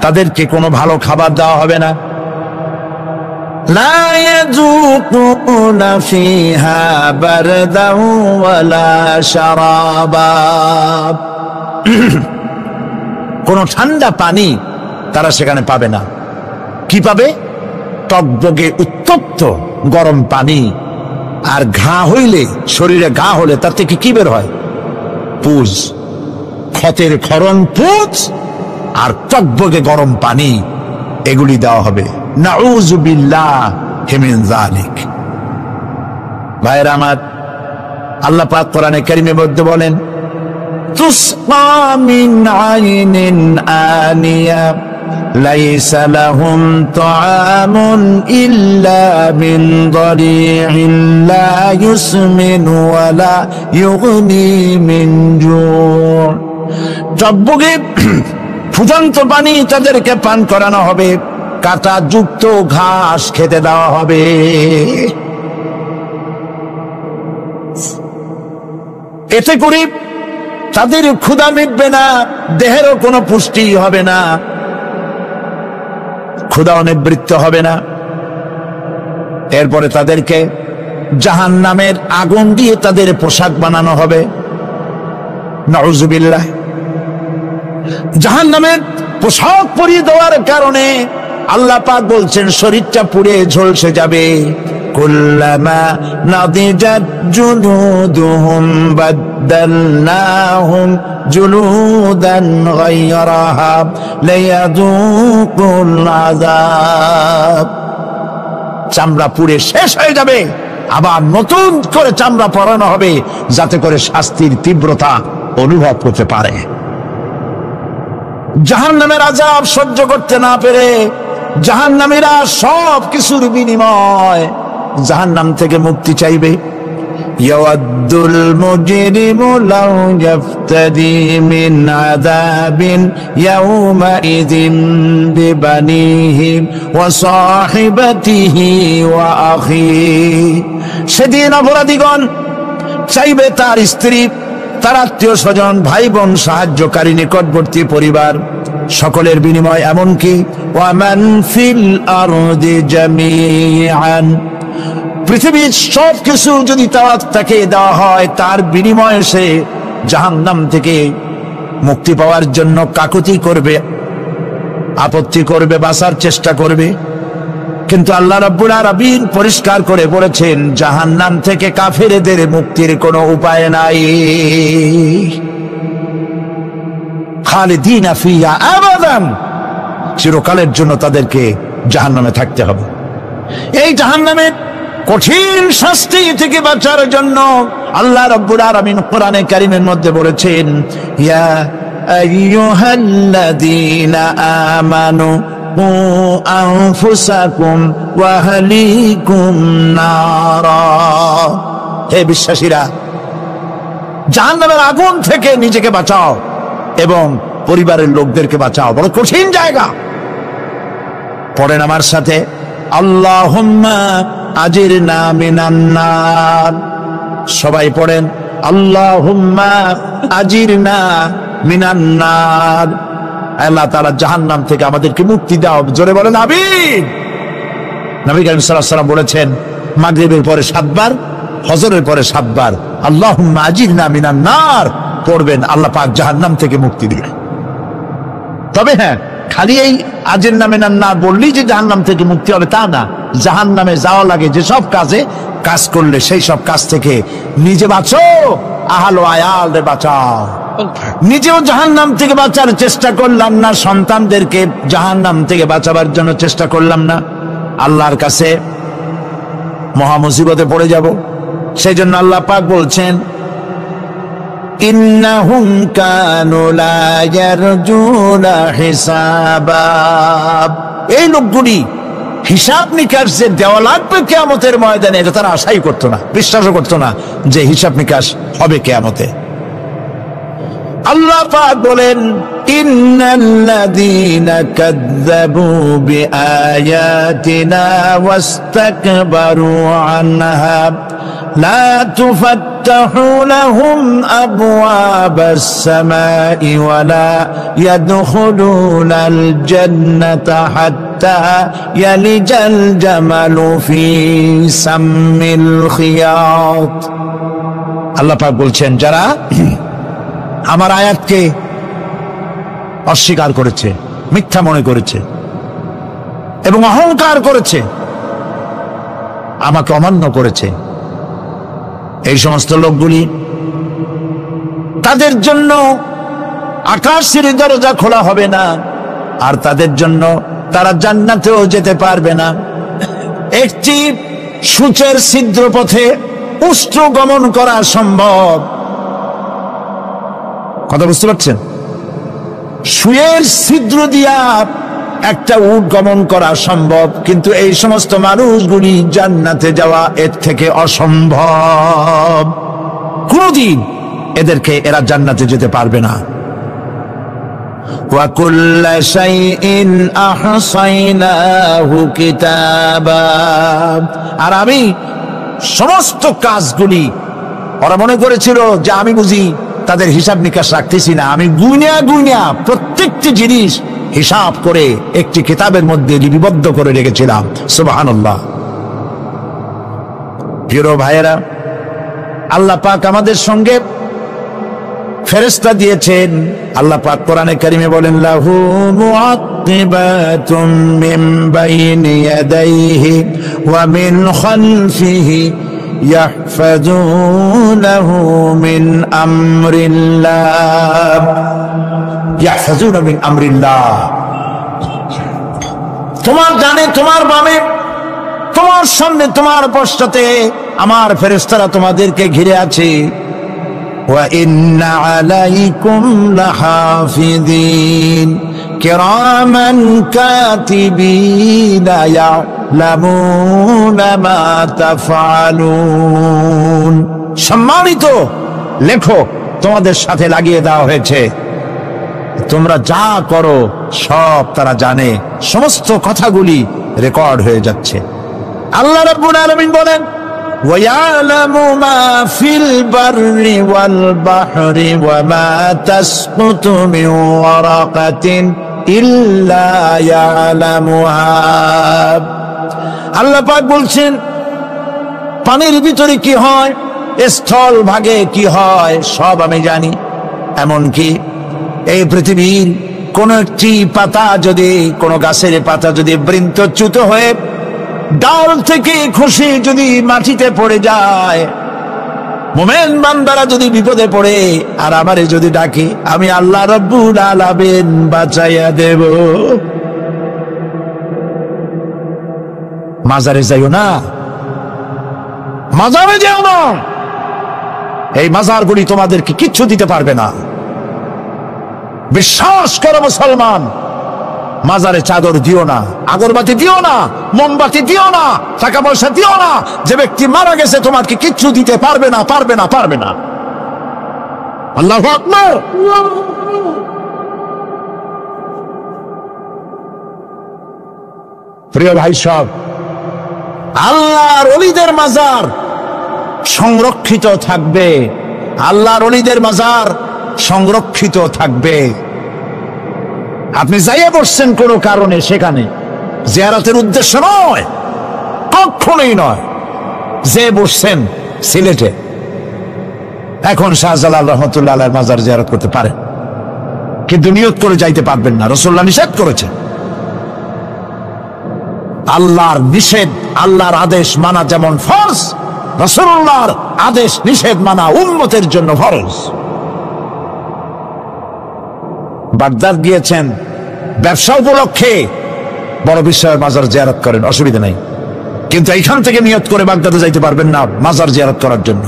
তাদেরকে কোনো ভালো খাবার দেওয়া হবে না। লা ইয়াযুকুনা ফিহা বারদাও ওয়ালা শারাবা, কোনো ঠান্ডা পানি তারা সেখানে পাবে না। কি পাবে? টকবগে উত্তপ্ত গরম পানি। আর ঘা হইলে, শরীরে ঘা হলে তার থেকে কি বের হয়? পুজ, ক্ষতের ক্ষরণ পুজ আর টকবগে গরম পানি, এগুলি দেওয়া হবে। নাউযু বিল্লাহি মিন যালিক। ভাইরা আমার, আল্লাহ পাক কোরআনে কারীমের মধ্যে বলেন তুসকা মিন আইনিন আনিয়া লাইসা লাহুম তাআমুন ইল্লা মিন দারি'in লা ইউসমিনু ওয়া লা ইউগনি মিন জু'। টকবগে ফুটন্ত পানি তাদেরকে পান করানো হবে, কাঁটা যুক্ত ঘাস খেতে দেওয়া হবে। এতে করে তাদের ক্ষুধা মিটবে না, দেহেরও কোনো পুষ্টি হবে না, ক্ষুধা অনিবৃত্ত হবে না। এরপরে তাদেরকে জাহান্নামের আগুন দিয়ে তাদের পোশাক বানানো হবে। নাউযুবিল্লাহ। জাহান্নামের পোশাক পরিয়ে দেওয়ার কারণে আল্লাহ পাক বলছেন শরীরটা পুড়ে ঝলসে যাবে। কুল্লামা নাদিজাত জুলুদুহুম বাদদালনাহুম জুলুদান গায়রাহা লিয়াযুকুল আযাব। চামড়া পুড়ে শেষ হয়ে যাবে, আবার নতুন করে চামড়া পরানো হবে যাতে করে শাস্তির তীব্রতা অনুভব করতে পারে। জাহান্নামের আযাব সহ্য করতে না পেরে জাহান্নামীরা সব কিছুর বিনিময় জাহান্নাম থেকে মুক্তি চাইবে। ইয়াওয়াদ্দুল মুজরিমু লাউ ইয়াফতাদি মিন আযাবিন ইয়াওমাইযিন বিবানিহি ওয়া সাহিবাতিহি ওয়া আখিহি। সেদিন অপরাধীগণ চাইবে তার স্ত্রী, তার আত্মীয় স্বজন, ভাই বোন, সাহায্যকারী, নিকটবর্তী পরিবার সকলের বিনিময়, এমনকি ওয়ামান ফিল আরদি জামিআন, পৃথিবীর সব কিছু যদি তাকে দেওয়া হয় তার বিনিময়ে সে জাহান্নাম থেকে মুক্তি পাওয়ার জন্য কাকুতি করবে, আপত্তি করবে, বাঁচার চেষ্টা করবে। কিন্তু আল্লাহ রাব্বুল আলামিন পরিষ্কার করে বলেছেন জাহান্নাম থেকে কাফেরদের মুক্তির কোনো উপায় নাই। খালিদিনা ফিহা আবাদান, চিরকালের জন্য তাদেরকে জাহান্নামে থাকতে হবে। এই জাহান্নামের কঠিন শাস্তি থেকে বাঁচার জন্য আল্লাহ রাব্বুল আলামিন কোরআনে কারীমের মধ্যে বলেছেন ইয়া আইয়ুহাল্লাযীনা আমানু কু আনফুসাকুম ওয়া আহলিকুম নারা। হে বিশ্বাসীরা, জাহান্নামের আগুন থেকে নিজেকে বাঁচাও এবং পরিবারের লোকদেরকে বাঁচাও। বড় কঠিন জায়গা। পড়েন আমার সাথে, আল্লাহুম্মা আজিরনা মিনান নার। সবাই পড়েন, আল্লাহুম্মা আজিরনা মিনান নার। আল্লাহ তাআলা জাহান্নাম থেকে আমাদেরকে মুক্তি দাও। জোরে বলেন আমিন। নবী করিম সাল্লাল্লাহু আলাইহি ওয়াসাল্লাম বলেছেন মাগরিবের পরে 7 বার, ফজরের পরে 7 বার আল্লাহুম্মা আজিরনা মিনান নার পড়বেন, আল্লাহ পাক জাহান্নাম থেকে মুক্তি দিবেন। তবে হ্যাঁ, খালি এই আজিরনা মিনান নার বললেই যে জাহান্নাম থেকে মুক্তি হবে তা না। জাহান্নামে যাওয়া লাগে যেসব কাজ করলে সেই সব কাজ থেকে নিজে বাঁচো, আহল ও আয়াল রে বাঁচাও। নিজেও জাহান্নাম থেকে বাঁচার চেষ্টা করলাম না, সন্তানদেরকে জাহান্নাম থেকে বাঁচাবার জন্য চেষ্টা করলাম না, আল্লাহর কাছে মহা মুসিবতে পড়ে যাব। সেই জন্য আল্লাহ পাক বলছেন ইন্নাহুম কানু লা ইয়ারজুনা হিসাবা। এই লোকগুলি হিসাব নিকাশ যে দেওয়া লাগবে কিয়ামতের ময়দানে এটা তারা আশাই করতো না, বিশ্বাসও করতো না যে হিসাব নিকাশ হবে কিয়ামতে। আল্লাহ পাক বলেন ইন্নাল্লাযীনা কাযযাবু বিআয়াতিনা ওয়াস্তাকবারু আনহা লা তুফাত্তাহু লাহুম আবওয়াবাস সামাই ওয়া লা ইয়াদখুলুনাল জান্নাতা হাত্তা ইয়ালিজাল জামালু ফি সাম্মিল খিয়াত। আল্লাহ পাক বলছেন, যারা আমার আয়াতকে অস্বীকার করেছে, মিথ্যা মনে করেছে এবং অহংকার করেছে, আমাকে অমান্য করেছে, এই সমস্ত লোকগুলি, তাদের জন্য আকাশের দরজা খোলা হবে না, আর তাদের জন্য তারা জান্নাতেও যেতে পারবে না। একটি সূচের ছিদ্র পথে উষ্ট্র গমন করা সম্ভব, কথা বুঝতে পারছেন? সুয়ের ছিদ্র দিয়া একটা উট গমন করা সম্ভব, কিন্তু এই সমস্ত মানুষগুলি জান্নাতে যাওয়া এর থেকে অসম্ভব। কোনদিন এরা জান্নাতে যেতে পারবে না। ওয়া কুল্লা শাইইন আহসাইনাহু কিতাবা, আর আমি সমস্ত কাজগুলি, ওরা মনে করেছিল যে আমি বুঝি তাদের হিসাব নিকাশ রাখতেছি না, আমি গুইনা প্রত্যেকটি জিনিস হিসাব করে একটি কিতাবের মধ্যে লিপিবদ্ধ করে রেখেছিলাম। সুবহানাল্লাহ। প্রিয় ভাইয়েরা, আল্লাহ পাক আমাদের সঙ্গে ফেরেশতা দিয়েছেন। আল্লাহ পাক কোরআনে কারিমে বলেন, লাহু মুআক্কিবাতুম মিন বাইনি ইয়াদাইহি ওয়া মিন খালফিহি ইয়াহফাজুনাহু মিন আমরিল্লাহ। ইয়াহফাজুনা মিন আমরিল্লাহ, তোমার ডানে, তোমার বামে, তোমার সামনে, তোমার পশ্চাতে আমার ফেরেশতারা তোমাদেরকে ঘিরে আছে। ওয়া ইন্না আলাইকুম লাহাফিযিন কিরামান কাতিবিনা ইয়ালামুনা মা তাফআলুন। সম্মানিত লেখক তোমাদের সাথে লাগিয়ে দেওয়া হয়েছে, তোমরা যা করো সব তারা জানে, সমস্ত কথাগুলি রেকর্ড হয়ে যাচ্ছে। আল্লাহ রাব্বুল আলামিন বলেন, ওয়ায়ালামু মা ফিল বাররি ওয়াল বাহরি ওয়া মা তাসকুতু মিন ওয়ারাকাতিন ইল্লা ইয়ালামুহা। আল্লাহ পাক বলছেন, পানির ভিতরে কি হয়, স্থল ভাগে কি হয়, সব আমি জানি। এমনকি এই পৃথিবীর কোন একটি পাতা যদি, কোন গাছের পাতা যদি বৃন্তচ্যুত হয়ে ডাল থেকে খসে যদি মাটিতে পড়ে যায়, মুমিন বান্দারা যদি বিপদে পড়ে আর আমারে যদি ডাকে, আমি আল্লাহ রাব্বুল আলামিন বাঁচাইয়া দেব। মাজারে যাইও না, মাজারে যাও না, এই মাজারগুলি তোমাদেরকে কিচ্ছু দিতে পারবে না। বিশ্বাস করো মুসলমান, মাজারে চাদর দিও না, আগরবাতি দিও না, মোমবাতি দিও না, টাকা পয়সা দিও না। যে ব্যক্তি মারা গেছে তোমাকে কিচ্ছু দিতে পারবে না, পারবে না, পারবে না। আল্লাহু আকবার। প্রিয় ভাই সব, আল্লাহর ওলিদের মাজার সংরক্ষিত থাকবে, আল্লাহর ওলিদের মাজার সংরক্ষিত থাকবে। আপনি যাইয়া বসছেন কোন কারণে, সেখানে জিয়ারতের উদ্দেশ্য নয়, কখনোই নয়। যে বসছেন সিলেটে, এখন শাহজালাল রহমতুল্লাহ আলাইহির মাজার জিয়ারত করতে পারেন, কিন্তু নিয়ত করে যাইতে পারবেন না, রাসূলুল্লাহ নিষেধ করেছেন। আল্লাহর নিষেধ, আল্লাহর আদেশ মানা যেমন ফরজ, রাসূলুল্লাহর আদেশ নিষেধ মানা উম্মতের জন্য ফরজ। বাগদাদ গিয়েছেন ব্যবসা উপলক্ষে, বড় বিশ্বের মাজার জিয়ারত করেন, অসুবিধা নাই, কিন্তু এইখান থেকে নিয়ত করে বাগদাদে যাইতে পারবেন না মাজার জিয়ারত করার জন্য।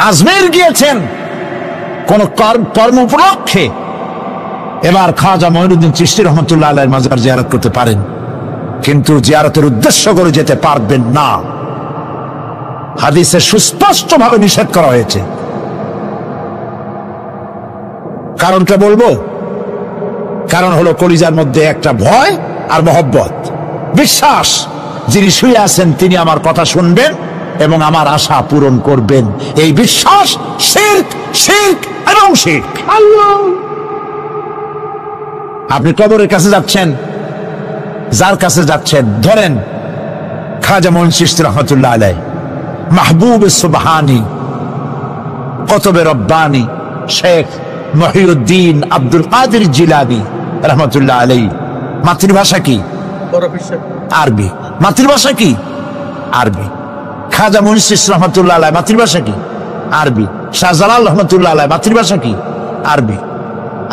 আজমের গিয়েছেন কোন কর্ম উপলক্ষে, এবার খাজা মঈনুদ্দিন চিশতি রহমতুল্লাহ আলাইহির মাজার জিয়ারত করতে পারেন, কিন্তু জিয়ারতের উদ্দেশ্য করে যেতে পারবেন না। হাদিসে সুস্পষ্ট ভাবে নিষেধ করা হয়েছে। কারণটা বলবো, কারণ হলো কলিজার মধ্যে একটা ভয় আর মহব্বত, বিশ্বাস, যিনি শুয়ে আছেন তিনি আমার কথা শুনবেন, এবং আমার আশা পূরণ করবেন। এই বিশ্বাস শিরক, শিরক এবং শিরক। আপনি কবরের কাছে যাচ্ছেন, যার কাছে যাচ্ছেন ধরেন খাজা মঈন চিশতি রহমাতুল্লাহ আলাইহি, মাহবুব সুবহানী, কুতুবে রব্বানী শেখ মহিউদ্দিন আব্দুল কাদের জিলানী রহমাতুল্লাহ আলাইহি। মাতৃভাষা কি? আরবি। মাতৃভাষা কি? আরবি। খাজা মঈন চিশতি রহমাতুল্লাহ আলাইহি মাতৃভাষা কি? আরবি। শাহজালাল রহমাতুল্লাহ আলাইহি মাতৃভাষা কি? আরবি।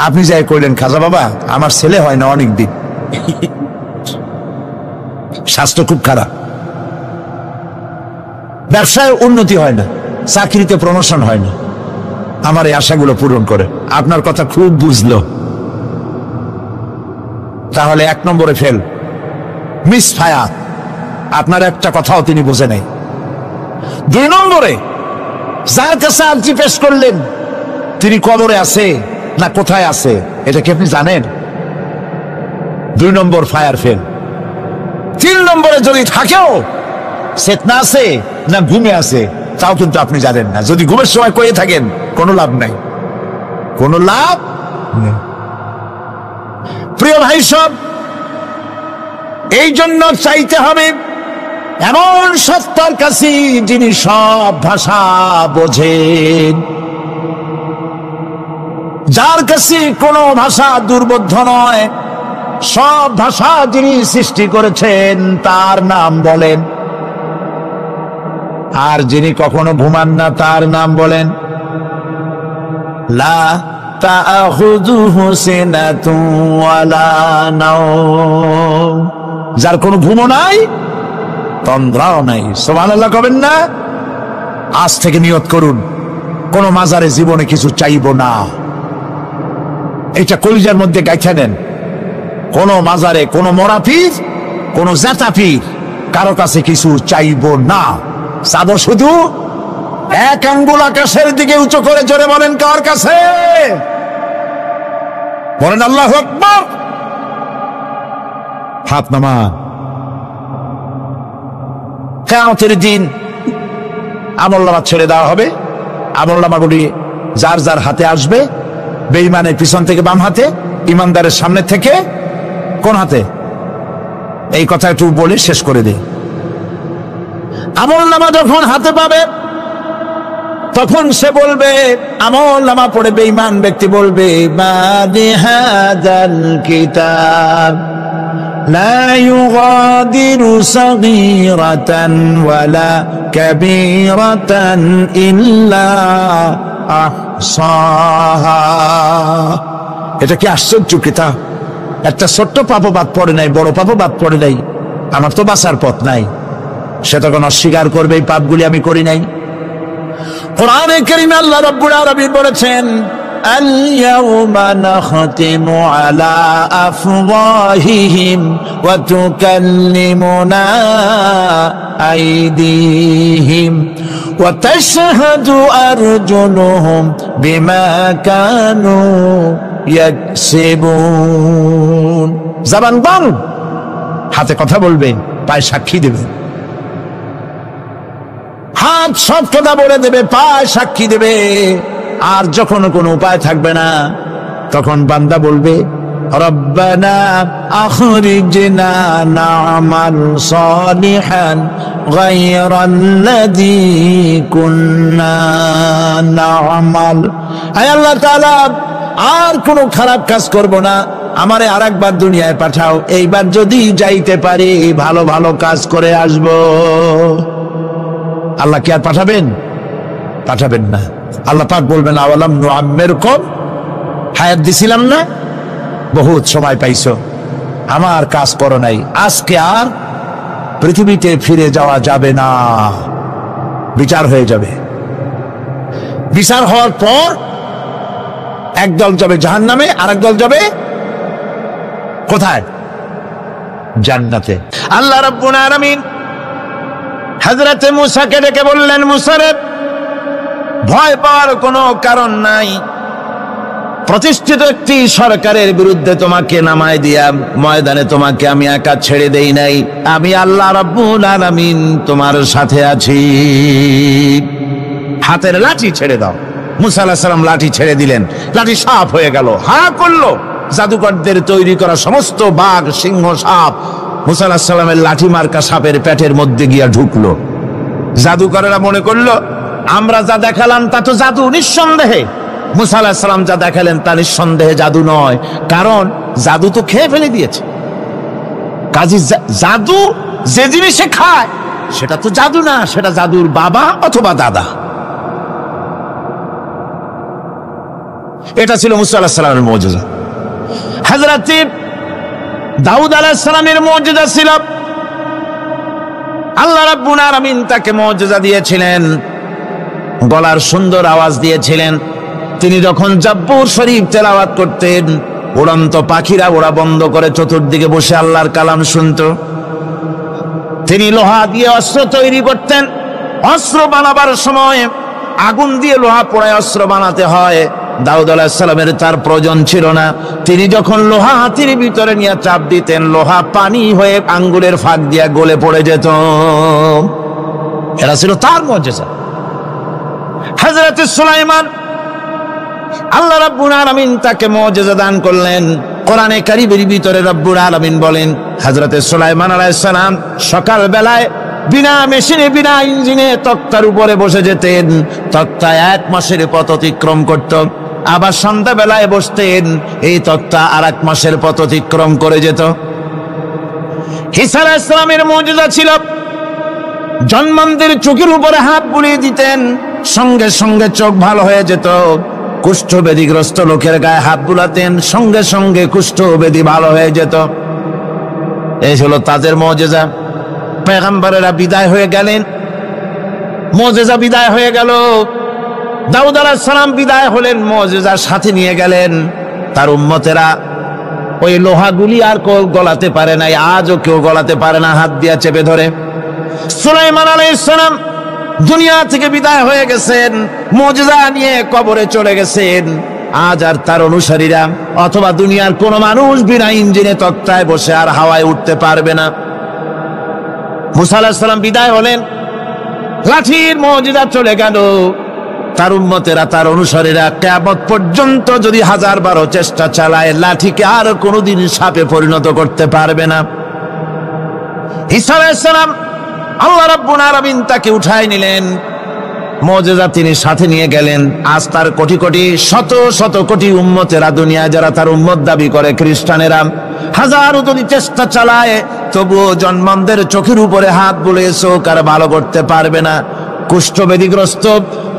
আপনি যাই কইলেন খাজা বাবা আমার ছেলে হয় না অনেক দিন, স্বাস্থ্য খুব খারাপ, ব্যবসায় উন্নতি হয় না, চাকরিতে প্রমোশন হয় না, আমার এই আশাগুলো পূরণ করে। আপনার কথা খুব বুঝলো, তাহলে 1 নম্বরে ফেল, মিস ফায়ার। আপনার একটা কথাও তিনি বুঝে নাই। 2 নম্বরে যার কাছে আর্জি পেশ করলেন তিনি কবরে আছে না কোথায় আছে এটা কি আপনি জানেন? 2 নম্বর ফায়ার ফেল। 3 নম্বরে যদি থাকেও চেতনা আছে না ঘুমে আছে তাও কিন্তু আপনি জানেন না। যদি ঘুমের সময় কয়ে থাকেন কোনো লাভ নাই, কোনো লাভ নেই। প্রিয় ভাই সব, এই জন্য চাইতে হবে এমন সত্তার কাছে যিনি সব ভাষা বোঝেন, যার কাছে কোনো ভাষা দুর্বোধ্য নয়, সব ভাষা যিনি সৃষ্টি করেছেন তার নাম বলেন। আর যিনি কখনো ঘুমান না তার নাম বলেন লা তাখুযুহু সিনাতুন ওয়ালা নাওম, যার কোনো ঘুমও নাই তন্দ্রাও নাই। সুবহানাল্লাহ কবেন না? আজ থেকে নিয়ত করুন কোন মাজারে জীবনে কিছু চাইব না, এটা কলিজার মধ্যে গাইথা নেন। কোন মাজারে কোন মরা পীর কোন জাতা পীর কারো কাছে কিছু চাইব না। চাবো শুধু 1 আঙ্গুল আকাশের দিকে উঁচু করে জোরে বলেন কার কাছে? বলেন আল্লাহু আকবার। হাত নামা। কিয়ামতের দিন আমলনামা ছেড়ে দেওয়া হবে, আমলনামাগুলি যার যার হাতে আসবে। বেঈমানের পিছন থেকে বাম হাতে, ইমানদারের সামনে থেকে কোন হাতে? এই কথা একটু বলে শেষ করে দেই। আমলনামা যখন হাতে পাবে তখন সে বলবে, আমলনামা পড়ে বেঈমান ব্যক্তি বলবে মা বিহাযাল কিতাব লা ইউগাদিরু সাগীরাতান ওয়ালা কাবীরাতান ইল্লা আহসাহা। এটা কি আশ্চর্য কিতাব! একটা ছোট্ট পাপও বাদ পড়ে নাই, বড় পাপও বাদ পড়ে নাই। আমার তো বাঁচার পথ নাই। সে তখন অস্বীকার করবে এই পাপগুলি আমি করি নাই। কোরআনে কারীমে আল্লাহ রাব্বুল আলামিন বলেছেন আল ইয়াউমা নাখতিমু আলা আফওয়াহিহিম ওয়া তুকাল্লিমুনা আইদিহিম ওয়া তাশহাদু আরজুলুহুম বিমা কানু ইয়াকসিবুন। জবান বন্ধ, হাতে কথা বলবেন, পায়ে সাক্ষী দেবেন। হাত সব কথা বলে দেবে, পায়ে সাক্ষী দেবে। আর যখন কোনো উপায় থাকবে না তখন বান্দা বলবে রব্বানা আখরিজনা না'মাল সালিহান গায়রাল্লাযী কুন্না না'মাল। আয় আল্লাহ তাআলা, আর কোনো খারাপ কাজ করব না, আমারে আরেকবার দুনিয়ায় পাঠাও। এইবার যদি যাইতে পারি ভালো ভালো কাজ করে আসব। আল্লাহ কি আর পাঠাবেন? পাঠাবেন না। আল্লাহ পাক বলবেন আওয়ালাম নুআম্মিরকুম, হায়াত দিছিলাম না, বহুত সময় পাইছো, আমার কাজ করো নাই, আজকে আর পৃথিবীতে ফিরে যাওয়া যাবে না, বিচার হয়ে যাবে। বিচার হওয়ার পর একদল যাবে জাহান্নামে, আর একদল যাবে কোথায়? জান্নাতে। আল্লাহ রাব্বুল আলামিন হযরতে মূসাকে ডেকে বললেন, মূসা রে, ভয় পাওয়ার কোনো কারণ নাই। প্রতিষ্ঠিত একটি সরকারের বিরুদ্ধে তোমাকে নামায় দিয়া ময়দানে তোমাকে আমি একা ছেড়ে দেই নাই, আমি আল্লাহ রাব্বুল আলামিন তোমার সাথে আছি। হাতের লাঠি ছেড়ে দাও। মুসা আলাইহিস সালাম লাঠি ছেড়ে দিলেন, লাঠি সাপ হয়ে গেল, হা করলো। জাদুকরদের তৈরি করা সমস্ত বাঘ, সিংহ, সাপ মুসা আলাইহিস সালামের লাঠি মার্কা সাপের পেটের মধ্যে গিয়া ঢুকলো। জাদুকরেরা মনে করলো আমরা যা দেখালাম তা তো জাদু, নিঃসন্দেহে। মুসা আলাইহিস সালাম যা দেখালেন তা নিঃসন্দেহে জাদু নয়, কারণ জাদু তো খেয়ে ফেলে দিয়েছে। কাজী জাদু যে জিনিসে খায় সেটা তো জাদু না, সেটা জাদুর বাবা অথবা দাদা। এটা ছিল মুসা আলাইহিস সালামের মুজিজা। হযরত দাউদ আলাইহিস সালামের মুজিজা ছিল, আল্লাহ রাব্বুল আলামিন তাকে মুজিজা দিয়েছিলেন, গলার সুন্দর আওয়াজ দিয়েছিলেন। তিনি যখন জাব্বুর শরীফ তেলাওয়াত করতেন, উড়ন্ত পাখিরা ওড়া বন্ধ করে চতুর্দিকে বসে আল্লাহর কালাম শুনত। তিনি লোহা দিয়ে অস্ত্র তৈরি করতেন। অস্ত্র বানাবার সময় আগুন দিয়ে লোহা পোড়ায় অস্ত্র বানাতে হয়। দাউদ আলাইহিস সালামের তার প্রয়োজন ছিল না। তিনি যখন লোহা হাতির ভিতরে নিয়ে চাপ দিতেন, লোহা পানি হয়ে আঙ্গুলের ফাঁক দিয়ে গলে পড়ে যেত। এরা ছিল তার মুজিজা। হযরত সুলাইমান, আল্লাহ রাব্বুল আলামিন তাকে মুজিজা দান করলেন। কোরআনে কারীমের ভিতরে রব্বুল আলামিন বলেন, হযরত সুলাইমান আলাইহিস সালাম সকাল বেলায় বিনা মেশিনে, বিনা ইঞ্জিনে তক্তার উপরে বসে যেতেন। তক্তা 1 মাসের পথ অতিক্রম করত। আবার সন্ধ্যা বেলায় বসতেন, এই তক্তা আর 1 মাসের পথ অতিক্রম করে যেত। ঈসা আলাইহিস সালামের মুজিজা ছিল, জন্মান্ধের চোখের উপরে হাত বুলিয়ে দিতেন, সঙ্গে সঙ্গে চোখ ভালো হয়ে যেত। কুষ্ঠব্যাধিগ্রস্ত লোকের গায়ে হাত বুলাতেন, সঙ্গে সঙ্গে কুষ্ঠব্যাধি ভালো হয়ে যেত। এই হলো তাদের মুজিজা। পয়গম্বরেরা বিদায় হয়ে গেলেন, মুজিজা বিদায় হয়ে গেল। দাউদ আলাইহিস সালাম বিদায় হলেন, মুজিজা সাথে নিয়ে গেলেন। তার উম্মতেরা ওই লোহাগুলি আর কেউ গলাতে পারে নাই, আজও কেউ গলাতে পারে না হাত দিয়া চেপে ধরে। সুলাইমান আলাইহিস সালাম দুনিয়া থেকে বিদায় হয়ে গেছেন, মুজিজা নিয়ে কবরে চলে গেছেন। আজ আর তার অনুসারীরা অথবা দুনিয়ার কোন মানুষ বিনা ইঞ্জিনে তক্তায় বসে আর হাওয়ায় উঠতে পারবে না। মুসা আলাইহিস সালাম বিদায় হলেন, লাঠির মুজিজা চলে গেল। তার উম্মতেরা, তার অনুসারীরা কিয়ামত পর্যন্ত যদি 1000 চেষ্টা চালায়, লাঠিকে আর কোনোদিন সাপে পরিণত করতে পারবে না। ঈসা আলাইহিস সালাম, আল্লাহ রাব্বুল আলামিন তাকে উঠায় নিলেন, মুজিজা তিনি সাথে নিয়ে গেলেন। আজ তার কোটি কোটি, শত শত কোটি উম্মতেরা, দুনিয়া যারা তার উম্মত দাবি করে, খ্রিস্টানেরা, হাজারো যদি চেষ্টা চালায়, তবুও জন্মান্ধের চোখের উপরে হাত বুলিয়ে চোখ আর ভালো করতে পারবে না। কুষ্ঠব্যাধিগ্রস্ত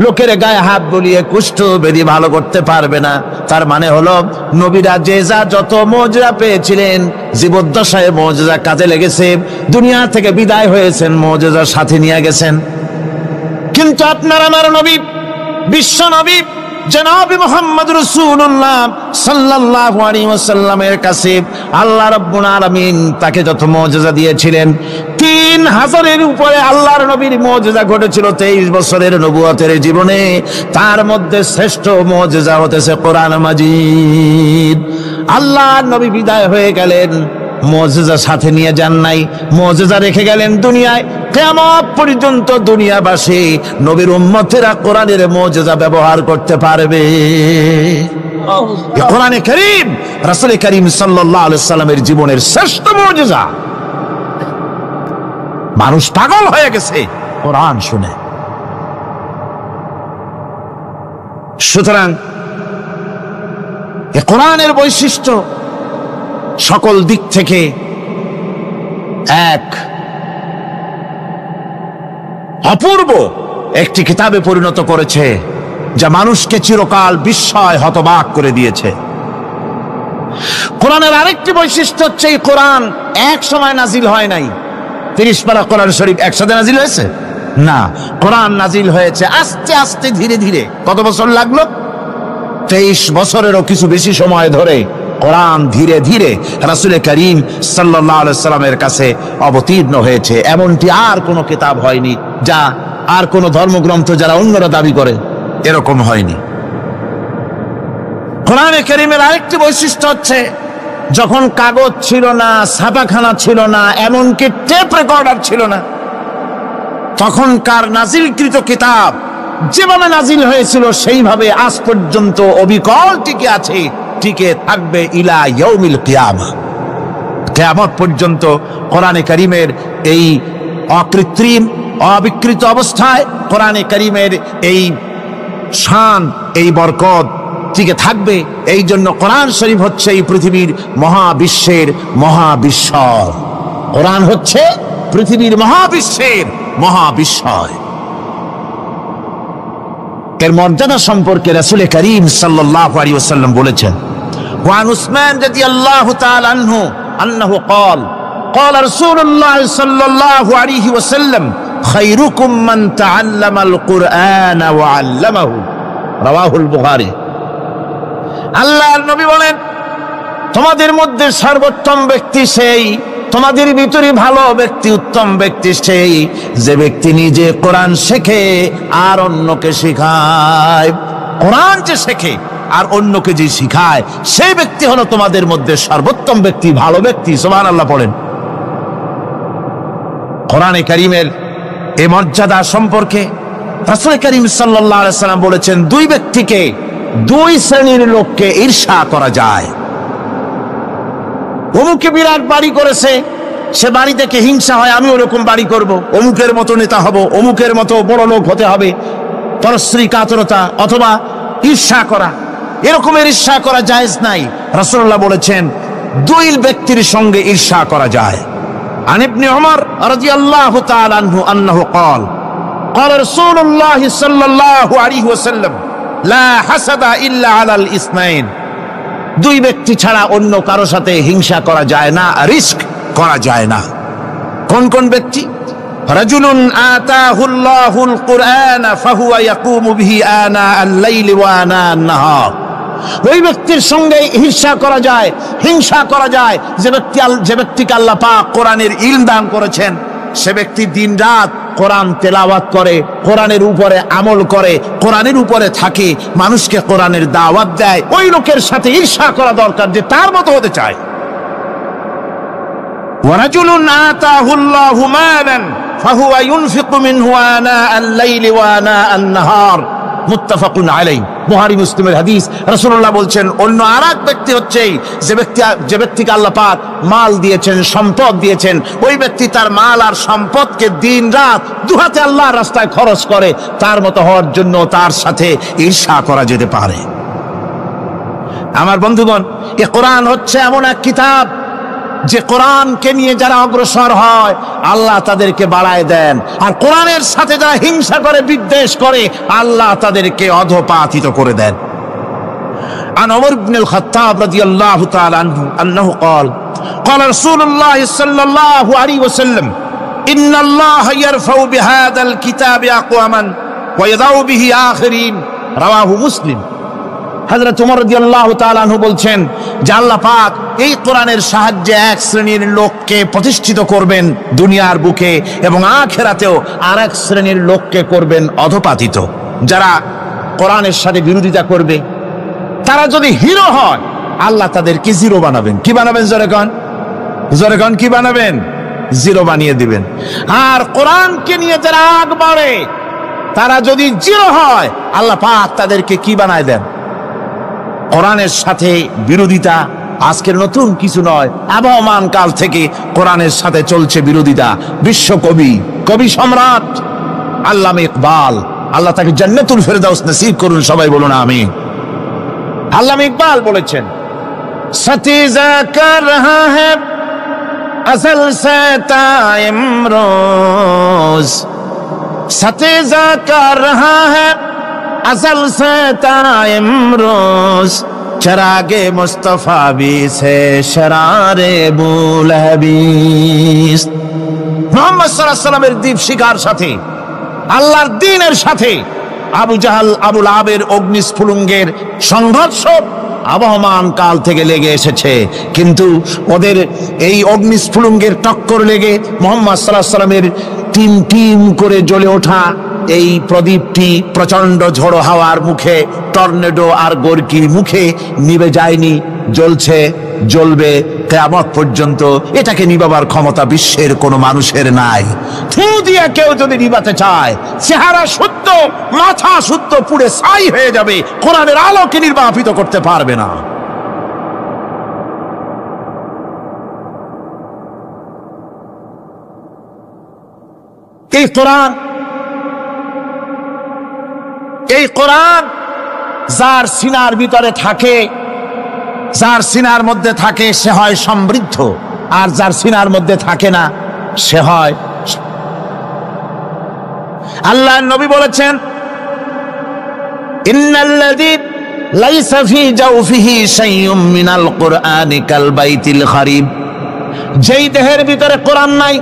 লোকের গায়ে হাত বুলিয়ে কুষ্ঠব্যাধি ভালো করতে পারবে না। তার মানে হলো নবীরা যে যা যত মুজিজা পেয়েছিলেন, জীবদ্দশায় মুজিজা কাজে লেগেছে, দুনিয়া থেকে বিদায় হয়েছেন, মুজিজা সাথে নিয়ে গেছেন। কিন্তু আপনার আমার নবী, বিশ্ব নবী জনাব মুহাম্মদ রাসূলুল্লাহ সাল্লাল্লাহু আলাইহি ওয়াসাল্লামের কাছে আল্লাহ রাব্বুল আলামিন তাকে যত মুজিজা দিয়েছিলেন, 3000-এর উপরে আল্লাহর নবীর মুজিজা ঘটেছিল 23 বছরের নবুয়তের জীবনে। তার মধ্যে শ্রেষ্ঠ মুজিজা হতেছে কোরআন মাজিদ। আল্লাহর নবী বিদায় হয়ে গেলেন, মুজিজা সাথে নিয়ে যান নাই, মুজিজা রেখে গেলেন দুনিয়ায়। কিয়ামত পর্যন্ত দুনিয়াবাসী, নবীর উম্মতেরা কোরআনের মুজিজা ব্যবহার করতে পারবে। কোরআনে কারীম রাসূল কারীম সাল্লাল্লাহু আলাইহি ওয়াসাল্লামের জীবনের শ্রেষ্ঠ মুজিজা। মানুষ পাগল হয়ে গেছে কোরআন শুনে। সুতরাং এই কোরআনের বৈশিষ্ট্য সকল দিক থেকে এক অপূর্ব একটি কিতাবে পরিণত করেছে, যা মানুষকে চিরকাল বিস্ময় হতবাক করে দিয়েছে। কোরআনের আরেকটি বৈশিষ্ট্য হচ্ছে, এই কোরআন এক সময় নাজিল হয় নাই। 30 পারা কোরআন শরীফ একসাথে নাজিল হয়েছে না, কোরআন নাজিল হয়েছে আস্তে আস্তে, ধীরে ধীরে। কত বছর লাগলো? 23 বছরেরও কিছু বেশি সময় ধরে কোরআন ধীরে ধীরে রাসূল কারীম সাল্লাল্লাহু আলাইহি ওয়াসাল্লামের কাছে অবতীর্ণ হয়েছে। এমনটি আর কোনো কিতাব হয়নি, যা আর কোনো ধর্মগ্রন্থ যারা অন্যরা দাবি করে, এরকম হয়নি। কোরআনে কারীমের আরেকটি বৈশিষ্ট্য হচ্ছে, যখন কাগজ ছিল না, ছাপাখানা ছিল না, এমনকি টেপ রেকর্ডার ছিল না, তখনকার নাজিলকৃত কিতাব যেভাবে নাজিল হয়েছিল সেইভাবে আজ পর্যন্ত অবিকল টিকে আছে, টিকে থাকবে ইলা ইয়াউমিল কিয়ামা। কিয়ামত পর্যন্ত কোরআনে কারীমের এই অকৃত্রিম অবিকৃত অবস্থায় কোরআনে কারীমের এই শান, এই বরকত টিকে থাকবে। এই জন্য কোরআন শরীফ হচ্ছে এই পৃথিবীর মহাবিশ্বের মহাবিস্ময়। কোরআন হচ্ছে পৃথিবীর মহাবিশ্বের মহাবিস্ময়। এর মর্যাদা সম্পর্কে রাসূল করিম সাল্লাল্লাহু আলাইহি ওয়াসাল্লাম বলেছেন, ওয়ান উসমান রাদিয়াল্লাহু তাআলা আনহু আন্নাহু قال قال رسول الله صلى الله عليه وسلم خيركم من تعلم القرآن وعلمه رواه البخاري। আল্লাহর নবী বলেন, তোমাদের মধ্যে সর্বোত্তম ব্যক্তি সেই, তোমাদের ভিতরে ভালো ব্যক্তি, উত্তম ব্যক্তি সেই যে ব্যক্তি নিজে কোরআন শেখে আর অন্যকে শেখায়। কোরআন যে শেখে আর অন্যকে যে শিখায়, সেই ব্যক্তি হলো তোমাদের মধ্যে সর্বোত্তম ব্যক্তি, ভালো ব্যক্তি। সুবহানাল্লাহ পড়েন। কোরআনে কারীমের এই মর্যাদা সম্পর্কে রাসূল করিম সাল্লাল্লাহু আলাইহি ওয়াসাল্লাম বলেছেন, দুই ব্যক্তিকে, দুই শ্রেণীর লোককে ঈর্ষা করা যায়। অমুকে বিরাট বাড়ি করেছে, সে বাড়ি দেখে হিংসা হয়, আমি ওরকম বাড়ি করব, অমুকের মতো নেতা হব, অমুকের মতো বড় লোক হতে হবে। পরশ্রী কাতরতা অথবা ঈর্ষা করা, এরকমের ঈর্ষা করা জায়েজ নাই। রাসূলুল্লাহ বলেছেন, দুই ব্যক্তির সঙ্গে ঈর্ষা করা যায়। عن ابن عمر رضي الله تعالى عنه أنه قال قال رسول الله صلى الله عليه وسلم لا حسد إلا على الاثنين। দুই ব্যক্তি ছাড়া অন্য কারো সাথে হিংসা করা যায় না, রিস্ক করা যায় না। কোন কোন ব্যক্তি? রাজুলুন আতাহুল্লাহুল কুরআন ফাহুয়া ইয়াকুমু বিহি আনা আল-লাইলি ওয়া আনা আন-নাহার। ওই ব্যক্তির সঙ্গে ঈর্ষা করা যায়, হিংসা করা যায় যে ব্যক্তিকে আল্লাহ পাক কোরআনের ইলম দান করেছেন, সে ব্যক্তি দিন রাত কোরআন তেলাওয়াত করে, কোরআনের উপরে আমল করে, কোরআনের উপরে থাকে, মানুষকে কোরআনের দাওয়াত দেয়। ওই লোকের সাথে ঈর্ষা করা দরকার যে তার মতো হতে চায়। ওয়ারাজুলুন আতাহুল্লাহু মালান ফাহুয়া ইউনফিকু মিনহু আনা আল-লাইলি ওয়া আনা আন-নাহার মুত্তাফাকুন আলাইহি। বুখারী মুসলিমের হাদিস। রাসূলুল্লাহ বলছেন, অন্য আরেক ব্যক্তি হচ্ছে যে ব্যক্তিকে আল্লাহ পাক মাল দিয়েছেন, সম্পদ দিয়েছেন, ওই ব্যক্তি তার মাল আর সম্পদকে দিন রাত দুহাতে আল্লাহর রাস্তায় খরচ করে। তার মতো হওয়ার জন্য তার সাথে ঈর্ষা করা যেতে পারে। আমার বন্ধুগণ, এই কোরআন হচ্ছে এমন এক কিতাব যে কোরআনকে নিয়ে যারা অগ্রসর হয় আল্লাহ তাদেরকে বাড়ায় দেন, আর কোরআনের সাথে যারা হিংসা করে, বিদ্বেষ করে, আল্লাহ তাদেরকে অধঃপাতিত করে দেন। عن عمر بن الخطاب رضي الله تعالى عنه أنه قال قال رسول الله صلى الله عليه وسلم إن الله يرفع بهذا الكتاب أقواما ويضع به آخرين رواه مسلم। হযরত ওমর রাদিয়াল্লাহু তাআলা আনহু বলছেন যে আল্লাহ পাক এই কোরআনের সাহায্যে এক শ্রেণীর লোককে প্রতিষ্ঠিত করবেন দুনিয়ার বুকে, এবং আখিরাতেও আরেক শ্রেণীর লোককে করবেন অধঃপাতিত। যারা কোরআনের সাথে বিরোধিতা করবে, তারা যদি হিরো হয়, আল্লাহ তাদেরকে জিরো বানাবেন। কি বানাবেন? জোরে কোন কি বানাবেন? জিরো বানিয়ে দিবেন। আর কোরআনকে নিয়ে যারা আগ বাড়ে, তারা যদি জিরো হয়, আল্লাহ পাক তাদেরকে কি বানায় দেন? কোরআনের সাথে বিরোধিতা আজকের নতুন কিছু নয়, আবহমান কাল থেকে কোরআনের সাথে চলছে বিরোধিতা। বিশ্বকবি, কবি সম্রাট আল্লামা ইকবাল, আল্লাহ তাকে জান্নাতুল ফেরদাউস নসিব করুন, সবাই বলুন আমিন। আল্লামা ইকবাল বলেছেন, সতীজা কর রহা হ্যায় আসল সে তাইমরোজ, সতীজা কর রহা হ্যায় असल से ताइमरोज, चरागे मुस्तफा भी से शरारे बुलहबीस। মুহাম্মদ সাল্লাল্লাহু আলাইহি ওয়াসাল্লামের দীপ শিখার সাথে, আল্লাহর দ্বীনের সাথে আবু জাহাল, আবু লাহাবের অগ্নিস্ফুলিঙ্গের সংঘর্ষ আবহমান কাল থেকে লেগে এসেছে। কিন্তু ওদের এই অগ্নিস্ফুলিঙ্গের টক্কর লেগে মুহাম্মদ সাল্লাল্লাহু আলাইহি ওয়াসাল্লামের টিম টিম করে জ্বলে ওঠা এই প্রদীপটি প্রচন্ড ঝড়ো হাওয়ার মুখে, টর্নেডো আর গর্কির মুখে নিভে যায়নি, জ্বলছে, জ্বলবে কিয়ামত পর্যন্ত। এটাকে নিভাবার ক্ষমতা বিশ্বের কোনো মানুষের নাই। ফু দিয়ে কেউ যদি নিভাতে চায়, চেহারা শুদ্ধ, মাথা শুদ্ধ, পুড়ে ছাই হয়ে যাবে, কোরআনের আলোকে নির্বাপিত করতে পারবে না। এই কোরআন যার সিনার ভিতরে থাকে, যার সিনার মধ্যে থাকে সে হয় সমৃদ্ধ, আর যার সিনার মধ্যে থাকে না সে হয়। আল্লাহর নবী বলেছেন, ইন্নাল্লাযী লাইসা ফী জাওফিহি শাইউম মিনাল কুরআনি কাল বাইতিল খারিব। যেই দেহের ভিতরে কোরআন নাই,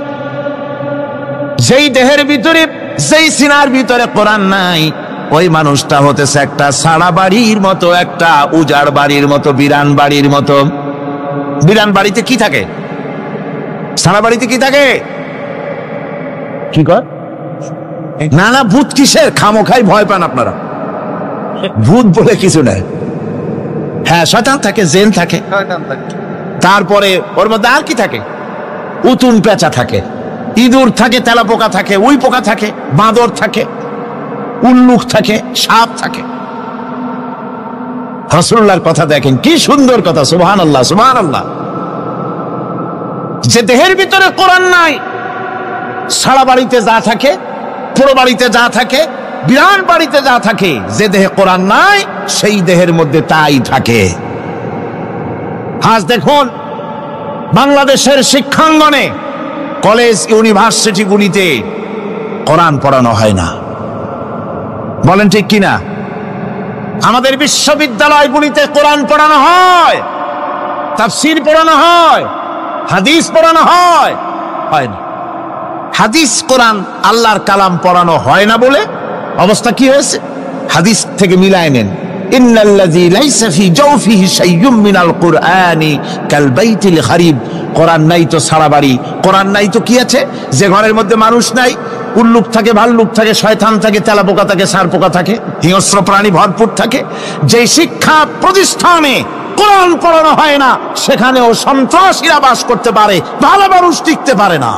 যেই দেহের ভিতরে, যেই সিনার ভিতরে কোরআন নাই, ওই মানুষটা হতেছে একটা সাড়া বাড়ির মতো, একটা উজাড় বাড়ির মতো, বিরান বাড়ির মতো। বিরান বাড়িতে কি থাকে? সাড়া বাড়িতে কি থাকে? কি কর? না না, ভূত কিসের? খামোখাই ভয় পান আপনারা। ভূত বলে কিছু নাই। হ্যাঁ, শয়তান থাকে, জিন থাকে, তারপরে ওর মধ্যে আর কি থাকে? উতুন পেঁচা থাকে, ইঁদুর থাকে, তেলাপোকা থাকে, উই পোকা থাকে, বাঁদর থাকে, উল্লুক থাকে, সাপ থাকে। রাসূলুল্লাহর কথা দেখেন, কি সুন্দর কথা, সুবহানাল্লাহ সুবহানাল্লাহ। যে দেহের ভিতরে কোরআন নাই, সারা বাড়িতে যা থাকে, পুরো বাড়িতে যা থাকে, বিরান বাড়িতে যা থাকে, যে দেহে কোরআন নাই সেই দেহের মধ্যে তাই থাকে। আজ দেখুন বাংলাদেশের শিক্ষাঙ্গনে, কলেজ ইউনিভার্সিটিগুলিতে কোরআন পড়ানো হয় না, বলেন ঠিক কিনা? আমাদের বিশ্ববিদ্যালয়গুলিতে কোরআন পড়ানো হয়, তাফসীর পড়ানো হয়, হাদিস পড়ানো হয়, হয় না। হাদিস, কোরআন, আল্লাহর কালাম পড়ানো হয় না বলে অবস্থা কি হয়েছে? হাদিস থেকে মিলায় নেন, ইন্নাল্লাযী লাইসা ফী জাওফিহি শাইউম মিনাল কুরআনি কাল বাইতিল খারিব। কোরআন নাই তো সারা বাড়ি, কোরআন নাই তো কি আছে? যে ঘরের মধ্যে মানুষ নাই, উল্লুক থাকে, ভাল্লুক থাকে, শয়তান থাকে, তেলাপোকা থাকে, সারপোকা থাকে, হিংস্র প্রাণী ভরপুর থাকে। যে শিক্ষা প্রতিষ্ঠানে কোরআন পড়ানো হয় না, সেখানেও সন্ত্রাসীরা বাস করতে পারে, ভালো মানুষ টিকতে পারে না।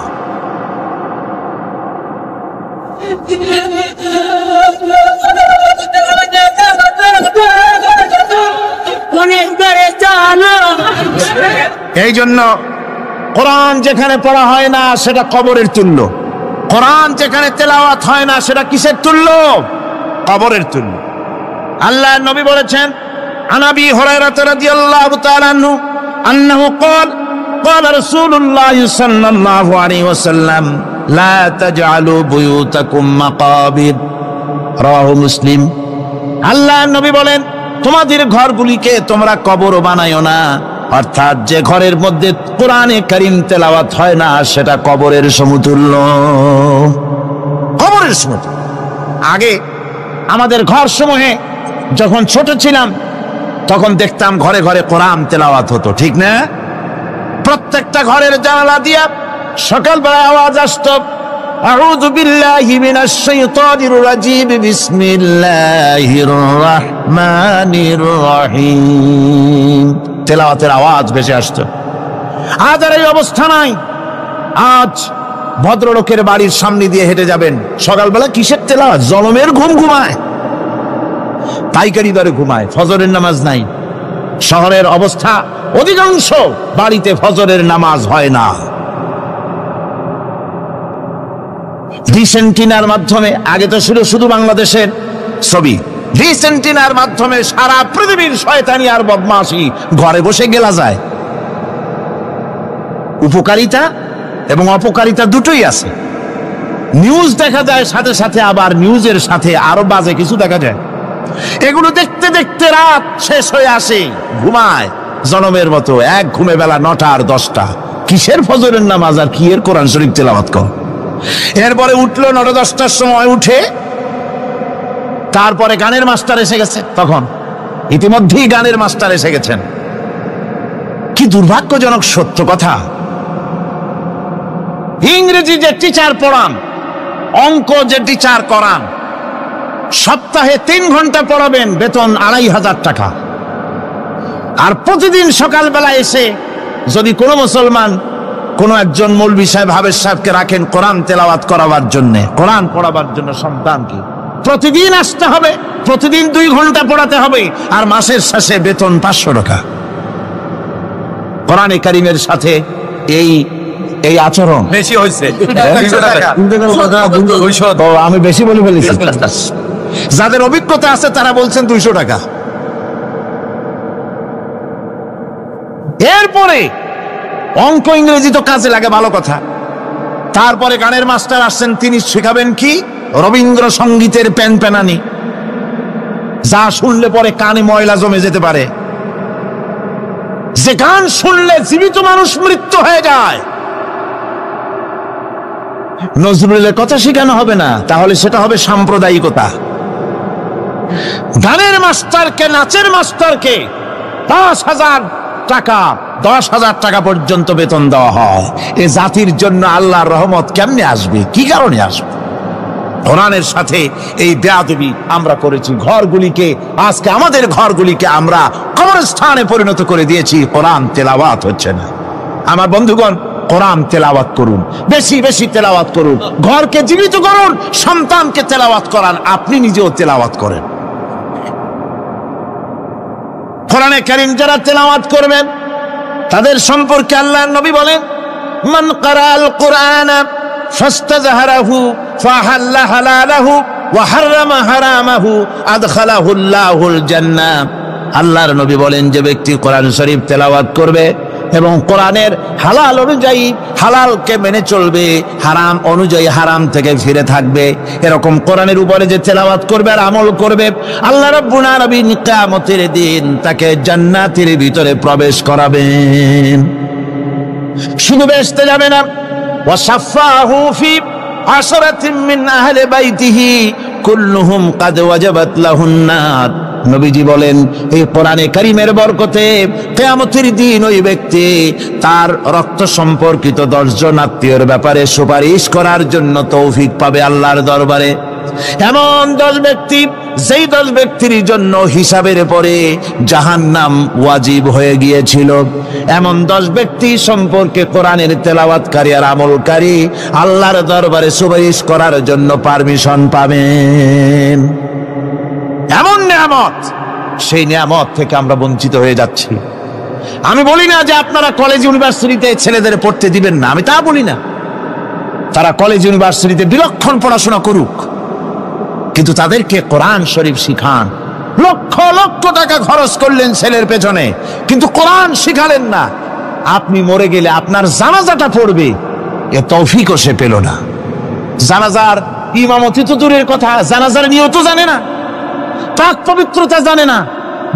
এই জন্য কোরআন যেখানে পড়া হয় না সেটা কবরের তুল্য, কোরআন যেখানে তেলাওয়াত হয় না সেটা কিসের তুল্য? কবরের তুল্য। আল্লাহর নবী বলেছেন, আন আবি হুরায়রা রাদিয়াল্লাহু তাআলা আনহু আন্নাহু ক্বাল ক্বালা রাসূলুল্লাহ সাল্লাল্লাহু আলাইহি ওয়াসাল্লাম লা তাজআলু বুয়ুতাকুম মাকাবির, রাওয়াহু মুসলিম। আল্লাহর নবী বলেন, তোমাদের ঘরগুলিকে তোমরা কবর বানায়ো না। অর্থাৎ যে ঘরের মধ্যে কোরআনে কারীম তেলাওয়াত হয় না সেটা কবরের সমতুল্য, কবরের সমতুল্য। আগে আমাদের ঘর সমূহে যখন ছোট ছিলাম তখন দেখতাম ঘরে ঘরে কোরআন তেলাওয়াত হতো, ঠিক না? প্রত্যেকটা ঘরের জানালা দিয়া সকালবেলা আওয়াজ আসতো, আউযু বিল্লাহি মিনাশ শাইতানির রাজিম, বিসমিল্লাহির রহমানির রহিম। তেলাওয়াতের আওয়াজ ভেসে আসতো। আজ আর এই অবস্থা নাই। আজ ভদ্রলোকের বাড়ির সামনে দিয়ে হেঁটে যাবেন, সকালবেলা কিসের তেলাওয়াত? জলমের ঘুম ঘুমায়, পাইকারি দরে ঘুমায়, ফজরের নামাজ নাই। শহরের অবস্থা, অধিকাংশ বাড়িতে ফজরের নামাজ হয় না। ডিসেন্টিনার মাধ্যমে, আগে তো শুধু বাংলাদেশের ছবি, ডিসেন্টিনার মাধ্যমে সারা পৃথিবীর শয়তানি আর বদমাশি ঘরে বসে গেলা যায়। উপকারিতা এবং অপকারিতা দুটোই আছে। নিউজ দেখা যায়, সাথে সাথে আবার নিউজের সাথে আরো বাজে কিছু দেখা যায়। এগুলো দেখতে দেখতে রাত শেষ হয়ে আসে, ঘুমায় জনমের মতো, এক ঘুমে বেলা 9টা আর 10টা। কিসের ফজরের নামাজ আর কি এর কোরআন শরীফ তেলাওয়াত কর? এরপরে উঠলো 9টা 10টার সময়, উঠে তারপরে গানের মাস্টার এসে গেছে। তখন ইতিমধ্যেই গানের মাস্টার এসে গেছেন। কি দুর্ভাগ্যজনক সত্য কথা। ইংরেজি যে টিচার পড়ান, অঙ্ক যে টিচার করান, সপ্তাহে 3 ঘন্টা পড়াবেন, বেতন 2500 টাকা। আর প্রতিদিন সকালবেলা এসে যদি কোনো মুসলমান কোনো একজন মৌলভী সাহেব, হাফেজ সাহেবকে রাখেন কোরআন তেলাওয়াত করাবার জন্য, কোরআন পড়াবার জন্য সন্তানকে, প্রতিদিন আসতে হবে, প্রতিদিন 2 ঘন্টা পড়াতে হবে, আর মাসের শেষে বেতন 500 টাকা। কোরআনে কারীমের সাথে এই আচরণ বেশি হয়েছে। আমি বেশি বলে ফেলেছি। যাদের অভিজ্ঞতা আছে তারা বলছেন 200 টাকা। এরপরে অঙ্ক ইংরেজি তো কাজে লাগে, ভালো কথা। তারপরে গানের মাস্টার আসছেন, তিনি শেখাবেন কি? রবীন্দ্রসঙ্গীতের প্যানপ্যানানি, যা শুনলে পরে কানে ময়লা জমে যেতে পারে, যে গান শুনলে জীবিত মানুষ মৃত্যু হয়ে যায়। নজরুলের কথা শেখানো হবে না, তাহলে সেটা হবে সাম্প্রদায়িকতা। গানের মাস্টারকে, নাচের মাস্টারকে 10,000 টাকা, 10,000 টাকা পর্যন্ত বেতন দেওয়া হয়। এ জাতির জন্য আল্লাহর রহমত কেমনে আসবে? কি কারণে আসবে? কোরআনের সাথে এই বেয়াদবি আমরা করেছি। ঘরগুলিকে, আজকে আমাদের ঘরগুলিকে আমরা কবরস্থানে পরিণত করে দিয়েছি। কোরআন তেলাওয়াত হচ্ছে না। আমার বন্ধুগণ, কোরআন তেলাওয়াত করুন, বেশি বেশি তেলাওয়াত করুন, ঘরকে জীবিত করুন, সন্তানকে তেলাওয়াত করান, আপনি নিজেও তেলাওয়াত করেন। কোরআনে কারীম যারা তেলাওয়াত করবেন তাদের সম্পর্কে আল্লাহর নবী বলেন, মান ক্বারাআল কুরআনা ফাস্তাযহারাহু ফাহাল্লা হালালাহু ওয়া হাররামা হারামাহু আদখালাহুল্লাহুল জান্নাহ। আল্লাহর নবী বলেন, যে ব্যক্তি কোরআন শরীফ তেলাওয়াত করবে এবং কোরআনের হালাল অনুযায়ী হালালকে মেনে চলবে, হারাম অনুযায়ী হারাম থেকে ফিরে থাকবে, এরকম কোরআনের উপরে যে তেলাওয়াত করবে আর আমল করবে, আল্লাহ রাব্বুল আলামিন কিয়ামতের দিন তাকে জান্নাতের ভিতরে প্রবেশ করাবেন। শুধু বেহেশতে যাবে না, ওয়াসাফাহু ফি আশরাতিন মিন আহলি বাইতিহি কুল্লুহুম কাদ ওয়াজাবাত লাহুন নার। নবীজি বলেন, এই কোরআনে কারীমের বরকতে কিয়ামতের দিন ওই ব্যক্তি তার রক্ত সম্পর্কিত 10 জন আত্মীয়র ব্যাপারে সুপারিশ করার জন্য তৌফিক পাবে আল্লাহর দরবারে। এমন 10 ব্যক্তি, যেই 10 ব্যক্তির জন্য হিসাবের পরে জাহান্নাম ওয়াজিব হয়ে গিয়েছিল, এমন 10 ব্যক্তি সম্পর্কে কোরআনের তেলাওয়াতকারী আর আমলকারী আল্লাহর দরবারে সুপারিশ করার জন্য পারমিশন পাবেন। এমন নিয়ামত, সেই নিয়ামত থেকে আমরা বঞ্চিত হয়ে যাচ্ছি। আমি বলি না যে আপনারা কলেজ ইউনিভার্সিটিতে ছেলেদের পড়তে দিবেন না, আমি তা বলি না। তারা কলেজ ইউনিভার্সিটিতে বিলক্ষণ পড়াশোনা করুক, কিন্তু তাদেরকে কোরআন শরীফ শিখান। লক্ষ লক্ষ টাকা খরচ করলেন ছেলের পেছনে, কিন্তু কোরআন শিখালেন না। আপনি মরে গেলে আপনার জানাজাটা পড়বে, এ তৌফিকও সে পেল না। জানাজার ইমামতি তো দূরের কথা, জানাজার নিয়ত জানে না, পাক পবিত্রতা জানে না।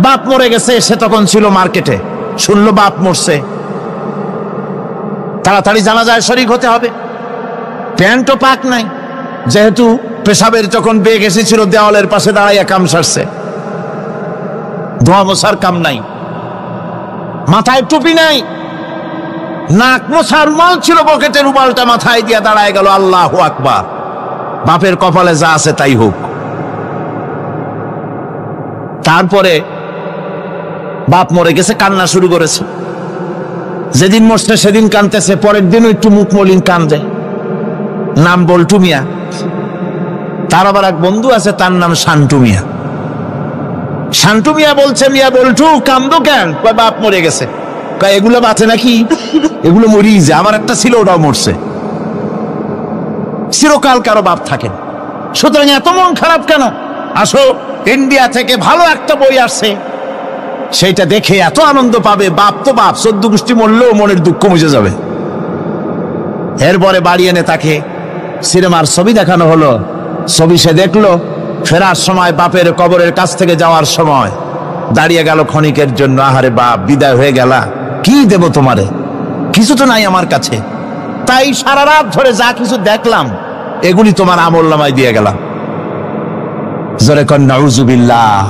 বাপ মরে গেছে, সে তখন ছিল মার্কেটে, শুনলো বাপ মরছে, তাড়াতাড়ি জানাজায় শরীক হতে হবে। প্যান্টও পাক নাই, যেহেতু পেশাবের যখন বেগ এসেছিল দেওয়ালের পাশে দাঁড়াইয়া কাম সারছে, ধোয়া মোছার কাম নাই, মাথায় টুপি নাই, নাক মোছার রুমাল ছিল পকেটের, রুমালটা মাথায় দিয়া দাঁড়ায় গেল। আল্লাহু আকবার। বাপের কপালে যা আছে তাই হোক। তারপরে বাপ মরে গেছে, কান্না শুরু করেছে। যেদিন মরছে সেদিন কানতেছে, পরের দিনও একটু মুখ মলিন কান্দে। নাম বল্টু মিয়া। তার আবার এক বন্ধু আছে, তার নাম শান্টু মিয়া। শান্টু মিয়া বলছে, মিয়া বল্টু কান্দো কেন? বাপ মরে গেছে। এগুলো বাঁচে নাকি? এগুলো মরি যে, আমার একটা ছিল, ওটাও মরছে। চিরকাল কারো বাপ থাকেন, সুতরাং এত মন খারাপ কেন? আসো, ইন্ডিয়া থেকে ভালো একটা বই আসছে, সেইটা দেখে এত আনন্দ পাবে। বাপ তো বাপ, 14 গোষ্ঠী মরলেও মনের দুঃখ মুছে যাবে। এরপরে বাড়ি এনে তাকে সিনেমার ছবি দেখানো হলো। ছবি সে দেখলো, ফেরার সময় বাপের কবরের কাছ থেকে যাওয়ার সময় দাঁড়িয়ে গেল ক্ষণিকের জন্য। আহারে বাপ, বিদায় হয়ে গেলা, কি দেব তোমারে? কিছু তো নাই আমার কাছে, তাই সারা রাত ধরে যা কিছু দেখলাম এগুলি তোমার আমলনামায় দিয়ে গেলাম। জোরে কর নাউযুবিল্লাহ।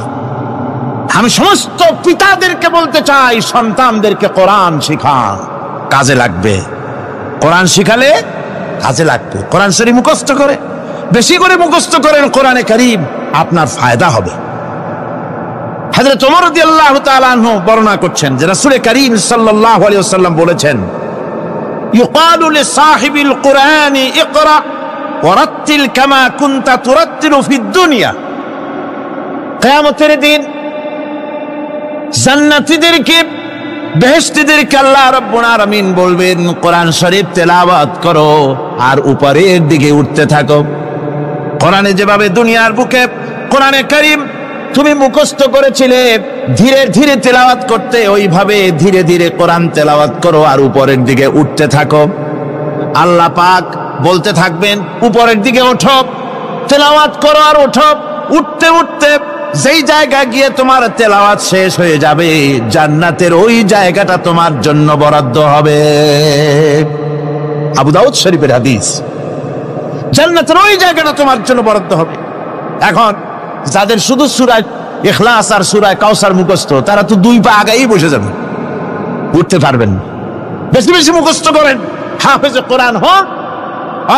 আমি সমস্ত পিতাদেরকে বলতে চাই, সন্তানদেরকে কোরআন শিখান, কাজে লাগবে। কোরআন শিখালে কাজে লাগবে। কোরআন শরীফ মুখস্থ করে, বেশি করে মুখস্থ করেন কোরআনে কারীম। আপনার ফায়দা হবে। হযরত ওমর রাদিয়াল্লাহু তাআলা আনহু বর্ণনা করছেন যে রাসূল করিম সাল্লাল্লাহু আলাইহি ওয়াসাল্লাম বলেছেন, ইউকালু লিসাহিবিল কুরআনি ইকরা ওয়ারাত্তিল কামা কুনতা তুরাত্তিলু ফিদ দুনিয়া। কিয়ামতের দিন জান্নাতীদেরকে, বেহেশতীদেরকে আল্লাহ রাব্বুল আলামিন বলবেন, কোরআন শরীফ তেলাওয়াত করো আর উপরের দিকে উঠতে থাকো। কোরআনে যেভাবে দুনিয়ার বুকে কোরআনে কারীম তুমি মুখস্থ করেছিলে, ধীরে ধীরে তেলাওয়াত করতে, ওইভাবে ধীরে ধীরে কোরআন তেলাওয়াত করো আর উপরের দিকে উঠতে থাকো। আল্লাহ পাক বলতে থাকবেন, উপরের দিকে ওঠো, তেলাওয়াত করো আর ওঠো। উঠতে উঠতে যেই জায়গা গিয়ে তোমার তেলাওয়াত শেষ হয়ে যাবে, জান্নাতের ওই জায়গাটা তোমার জন্য বরাদ্দ হবে। আবু দাউদ শরীফের হাদিস। জান্নাতের ওই জায়গাটা তোমার জন্য বরাদ্দ হবে। এখন যাদের শুধু সূরা ইখলাস আর সূরা কাউসার মুখস্থ, তারা তো দুই পা আগাই বসে যাবে, উঠতে পারবেন না। বেশি বেশি মুখস্থ করেন, হাফেজে কোরআন হন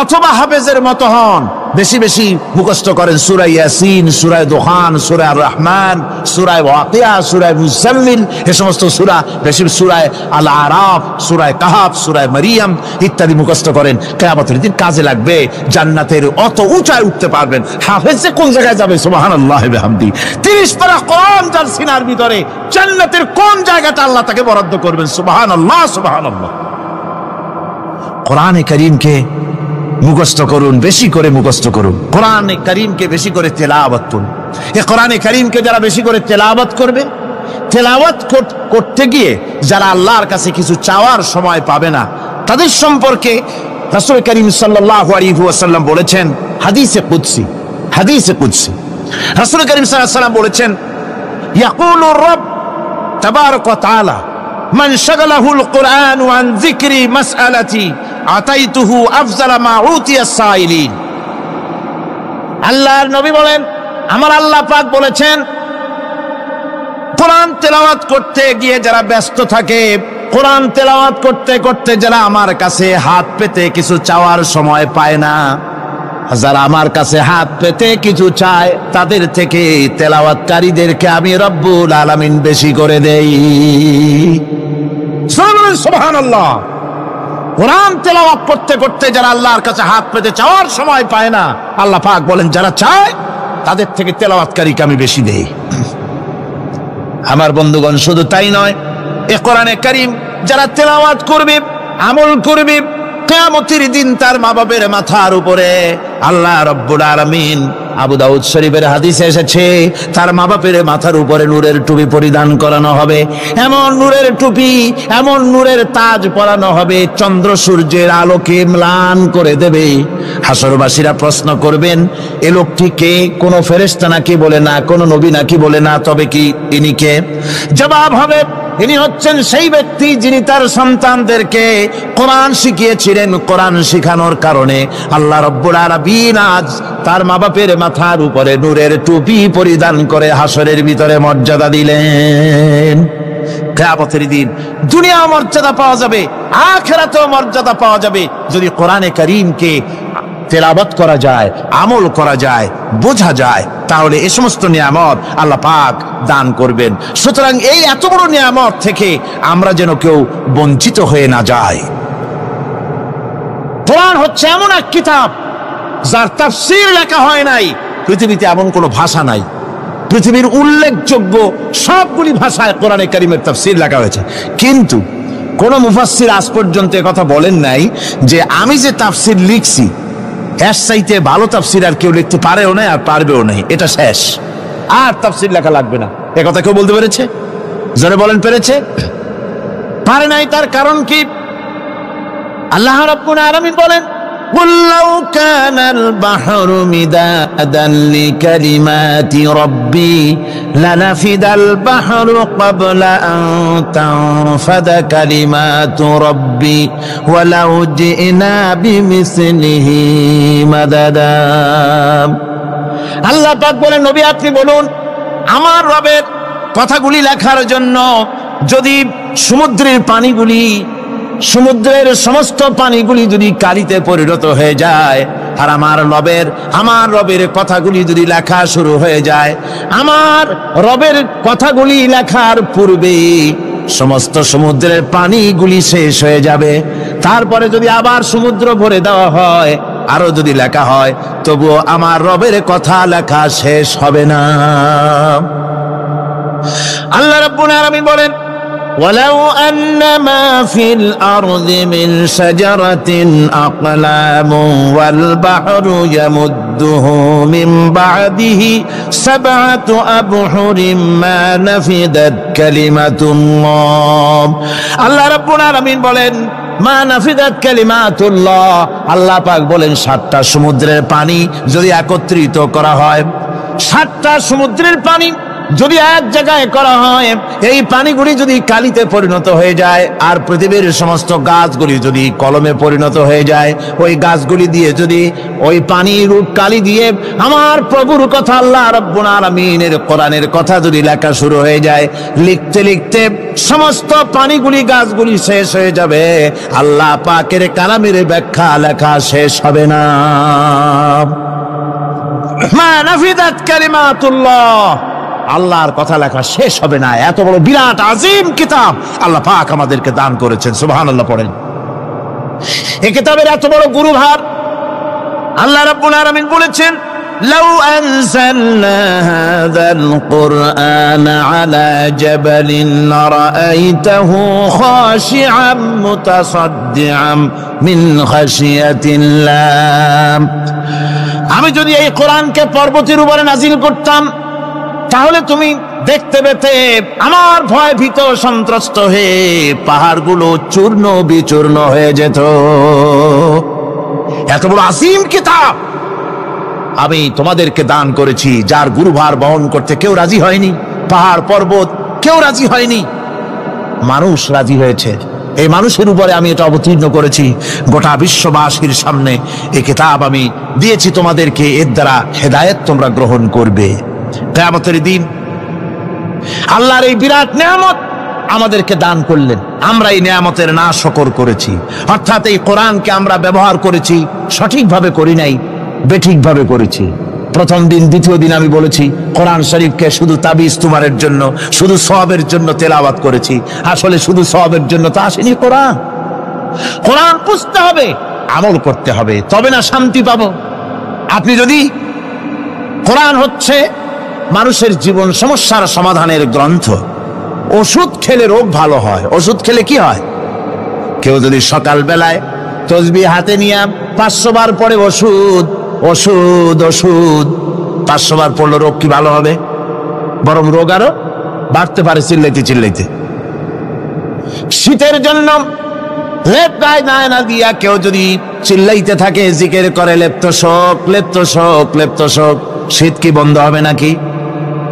অথবা হাফেজের মতো হন। বেশি বেশি মুখস্থ করেন সূরা ইয়াসিন, সূরা দুখান, সূরা আর রহমান, সূরা ওয়াকিয়া, সূরা মুজাম্মিল, এই সমস্ত সূরা, বেশি সূরা আল আরাফ, সূরা কাহাফ, সূরা মারিয়াম ইত্যাদি মুখস্থ করেন। কিয়ামতের দিন কাজে লাগবে। জান্নাতের অত উঁচায় উঠতে পারবেন। হাফেজ যে কোন জায়গায় যাবে, সুবহানাল্লাহ ওয়া বিহামদি, 30 পারা কোরআন যার সিনার ভিতরে, জান্নাতের কোন জায়গাটা আল্লাহ তাকে বরাদ্দ করবেন। সুবহানাল্লাহ, সুবহানাল্লাহ। কোরআনে কারীমকে মুখস্থ করুন, বেশি করে মুখস্থ করুন। কোরআনে কারীমকে বেশি করে তেলাওয়াত করুন। এই কোরআনে কারীমকে যারা বেশি করে তেলাওয়াত করবে, তেলাওয়াত করতে গিয়ে যারা আল্লাহর কাছে কিছু চাওয়ার সময় পাবে না, তাদের সম্পর্কে রাসূল করিম সাল্লাল্লাহু আলাইহি ওয়াসাল্লাম বলেছেন হাদিসে কুদসি। হাদিসে কুদসি রাসূল করিম সাল্লাল্লাহু আলাইহি ওয়াসাল্লাম বলেছেন, ইয়াকুলু রাব তাবারাক ওয়া তাআলা মান শাগালাহুল কুরআন আন যিকরি মাসআলাতি আতাইতুহু আফজালা মা উতিয়া সাইলিন। আল্লাহর নবী বলেন, আমার আল্লাহ পাক বলেছেন, কোরআন তেলাওয়াত করতে গিয়ে যারা ব্যস্ত থাকে, কোরআন তেলাওয়াত করতে করতে যারা আমার কাছে হাত পেতে কিছু চাওয়ার সময় পায় না, যারা আমার কাছে হাত পেতে কিছু চায়, তাদের থেকে তেলাওয়াতকারীদেরকে আমি রব্বুল আলামিন বেশি করে দেই। সুবহানাল্লাহ। কোরআন তেলাওয়াত করতে করতে যারা আল্লাহর কাছে হাত পেতে চাওয়ার সময় পায় না, আল্লাহ পাক বলেন যারা চায় তাদের থেকে তেলাওয়াতকারীকে আমি বেশি দেই। আমার বন্ধুগণ, শুধু তাই নয়, এই কোরআনে কারীম যারা তেলাওয়াত করবে, আমল করবে, কিয়ামতের দিন তার মা বাবার মাথার উপরে আল্লাহ রাব্বুল আলামিন, আবু দাউদ শরীফের হাদিসে এসেছে, তার মা বাপের মাথার উপরে নূরের টুপি পরিধান করানো হবে। এমন নূরের টুপি, এমন নূরের তাজ পরানো হবে, চন্দ্র সূর্যের আলোকে ম্লান করে দেবে। হাসরবাসীরা প্রশ্ন করবেন, এ লোকটি কে? কোন ফেরেশতা নাকি বলে না, কোন নবী নাকি বলে না, তবে কি ইনি কে? জবাব হবে, ইনি হচ্ছেন সেই ব্যক্তি যিনি তার সন্তানদেরকে কোরআন শিখিয়েছিলেন। কোরআন শিখানোর কারণে আল্লাহ রাব্বুল আলামিন আজ তার মা বাপের মাথার উপরে নূরের টুপি পরিধান করে হাসরের ভিতরে মর্যাদা দিলেন। কিয়ামতের দিন দুনিয়াও মর্যাদা পাওয়া যাবে, আখিরাতেও মর্যাদা পাওয়া যাবে যদি কোরআনে কারীমকে তেলাওয়াত করা যায়, আমল করা যায়, বোঝা যায়, তাহলে এই সমস্ত নিয়ামত আল্লাহ পাক দান করবেন। সুতরাং এই এত বড় নিয়ামত থেকে আমরা যেন কেউ বঞ্চিত হয়ে না যাই। কোরআন হচ্ছে এমন এক কিতাব যার তাফসীর লেখা হয় নাই। পৃথিবীতে এমন কোনো ভাষা নাই, পৃথিবীর উল্লেখযোগ্য সবগুলি ভাষায় কোরআনে কারীমের তাফসীর লেখা হয়েছে, কিন্তু কোন মুফাসসির আজ পর্যন্ত কথা বলেন নাই যে আমি যে তাফসীর লিখছি এর চাইতে ভালো তাফসীর আর কেউ লিখতে পারেও না আর পারবেও না, এটা শেষ, আর তাফসীর লেখা লাগবে না। এ কথা কেউ বলতে পেরেছে? জোরে বলেন, পেরেছে? পারে নাই। তার কারণ কি? আল্লাহ রাব্বুল আলামিন বলেন, قُلْ لَوْ كَانَ الْبَحْرُ مِدَادًا لِكَلِمَاتِ رَبِّي لَنَفِدَ الْبَحْرُ قَبْلَ أَن تَنفَدَ كَلِمَاتُ رَبِّي وَلَوْ جِئْنَا بِمِثْلِهِ مَدَدًا। আল্লাহ পাক বলেন, নবী আপনি বলুন, আমার রবের কথাগুলি লেখার জন্য যদি সমুদ্রের পানিগুলি, সমুদ্রের সমস্ত পানিগুলি যদি কালিতে পরিণত হয়ে যায়, আর আমার রবের কথাগুলি যদি লেখা শুরু হয়ে যায়, আমার রবের কথাগুলি লেখার পূর্বে সমস্ত সমুদ্রের পানিগুলি শেষ হয়ে যাবে। তারপরে যদি আবার সমুদ্র ভরে দেওয়া হয়, আরো যদি লেখা হয়, তবুও আমার রবের কথা লেখা শেষ হবে না। আল্লাহ রাব্বুল আলামিন বলেন, ওয়ালাউ আন্নামা ফিল আরদি মিন শাজারাতিন আকলামু ওয়াল বাহরু ইয়ামুদ্দুহু মিন বা'দিহি সাবআতু আবহুরিম মা নাফিদাত কালিমাতুল্লাহ। আল্লাহ রাব্বুল আলামিন বলেন, মা নাফিদাত কালিমাতুল্লাহ, আল্লাহ পাক বলেন 7টা সমুদ্রের পানি যদি একত্রিত করা হয়, 7টা সমুদ্রের পানি যদি এক জায়গায় করা হয়, এই পানিগুলি যদি কালিতে পরিণত হয়ে যায়, আর পৃথিবীর সমস্ত গাছগুলি যদি কলমে পরিণত হয়ে যায়, ওই গাছগুলি দিয়ে যদি ওই পানির কালি দিয়ে আমার প্রভুর কথা, আল্লাহ রাব্বুল আলামিনের কোরআনের কথা যদি লেখা শুরু হয়ে যায়, লিখতে লিখতে সমস্ত পানিগুলি গাছগুলি শেষ হয়ে যাবে, আল্লাহ পাকের কালামের ব্যাখ্যা লেখা শেষ হবে না। মা নাফিদাত কালিমাতুল্লাহ, আল্লাহর কথা লেখা শেষ হবে না। এত বড় বিরাট আজিম কিতাব আল্লাহ পাক আমাদেরকে দান করেছেন, সুবহানাল্লাহ পড়েন। এই কিতাবের এত বড় গুরুভার আল্লাহ রাব্বুল আলামিন বলেছেন, লাউ আনজালনা হাযাল কুরআন আলা জাবালিন লারাআইতাহু খাশিআম মুতাসাদ্দিআম মিন খাশিয়াতিল্লাহ। আমি যদি এই কোরআনকে পর্বতের উপরে নাজিল করতাম, তাহলে তুমি দেখতে পেতে আমার ভয় ভীত সন্ত্রস্ত হয়ে পাহাড়গুলো চূর্ণ বিচূর্ণ হয়ে যেত। এত বড় আসিম কিতাব আমি তোমাদেরকে দান করেছি, যার গুরুভার বহন করতে কেউ রাজি হয়নি, পাহাড় পর্বত কেউ রাজি হয়নি, মানুষ রাজি হয়েছে। এই মানুষের উপরে আমি এটা অবতীর্ণ করেছি, গোটা বিশ্ববাসীর সামনে এই কিতাব আমি দিয়েছি তোমাদেরকে, এর দ্বারা হেদায়েত তোমরা গ্রহণ করবে। কিয়ামতের দিন আল্লাহর এই বিরাট নিয়ামত আমাদেরকে দান করলেন, আমরা এই নিয়ামতের না শকর করেছি, অর্থাৎ এই কোরআনকে আমরা ব্যবহার করেছি সঠিকভাবে করি নাই, বেঠিকভাবে করেছি। প্রথম দিন দ্বিতীয় দিন আমি বলেছি কোরআন শরীফকে শুধু তাবিজ তুমারের জন্য, শুধু সওয়াবের জন্য তেলাওয়াত করেছি। আসলে শুধু সওয়াবের জন্য তো আসেনি কোরআন। কোরআন বুঝতে হবে, আমল করতে হবে, তবে না শান্তি পাবো। আপনি যদি কোরআন হচ্ছে মানুষের জীবন সমস্যার সমাধানের গ্রন্থ, ওষুধ খেলে রোগ ভালো হয়। ওষুধ খেলে কি হয়? কেউ যদি সকাল বেলায় তসবিহ হাতে নিয়ে 500 বার পড়ে ওষুধ ওষুধ ওষুধ, 500 বার পড়লে রোগ কি ভালো হবে? বরং রোগ আরো বাড়তে পারে চিল্লাইতে চিল্লাইতে। শীতের জন্য লেপ গায়ে না দিয়া কেউ যদি চিল্লাইতে থাকে, জিকির করে লেপ্ত শোক লেপ্ত শোক লেপ্ত শোক, শীত কি বন্ধ হবে নাকি?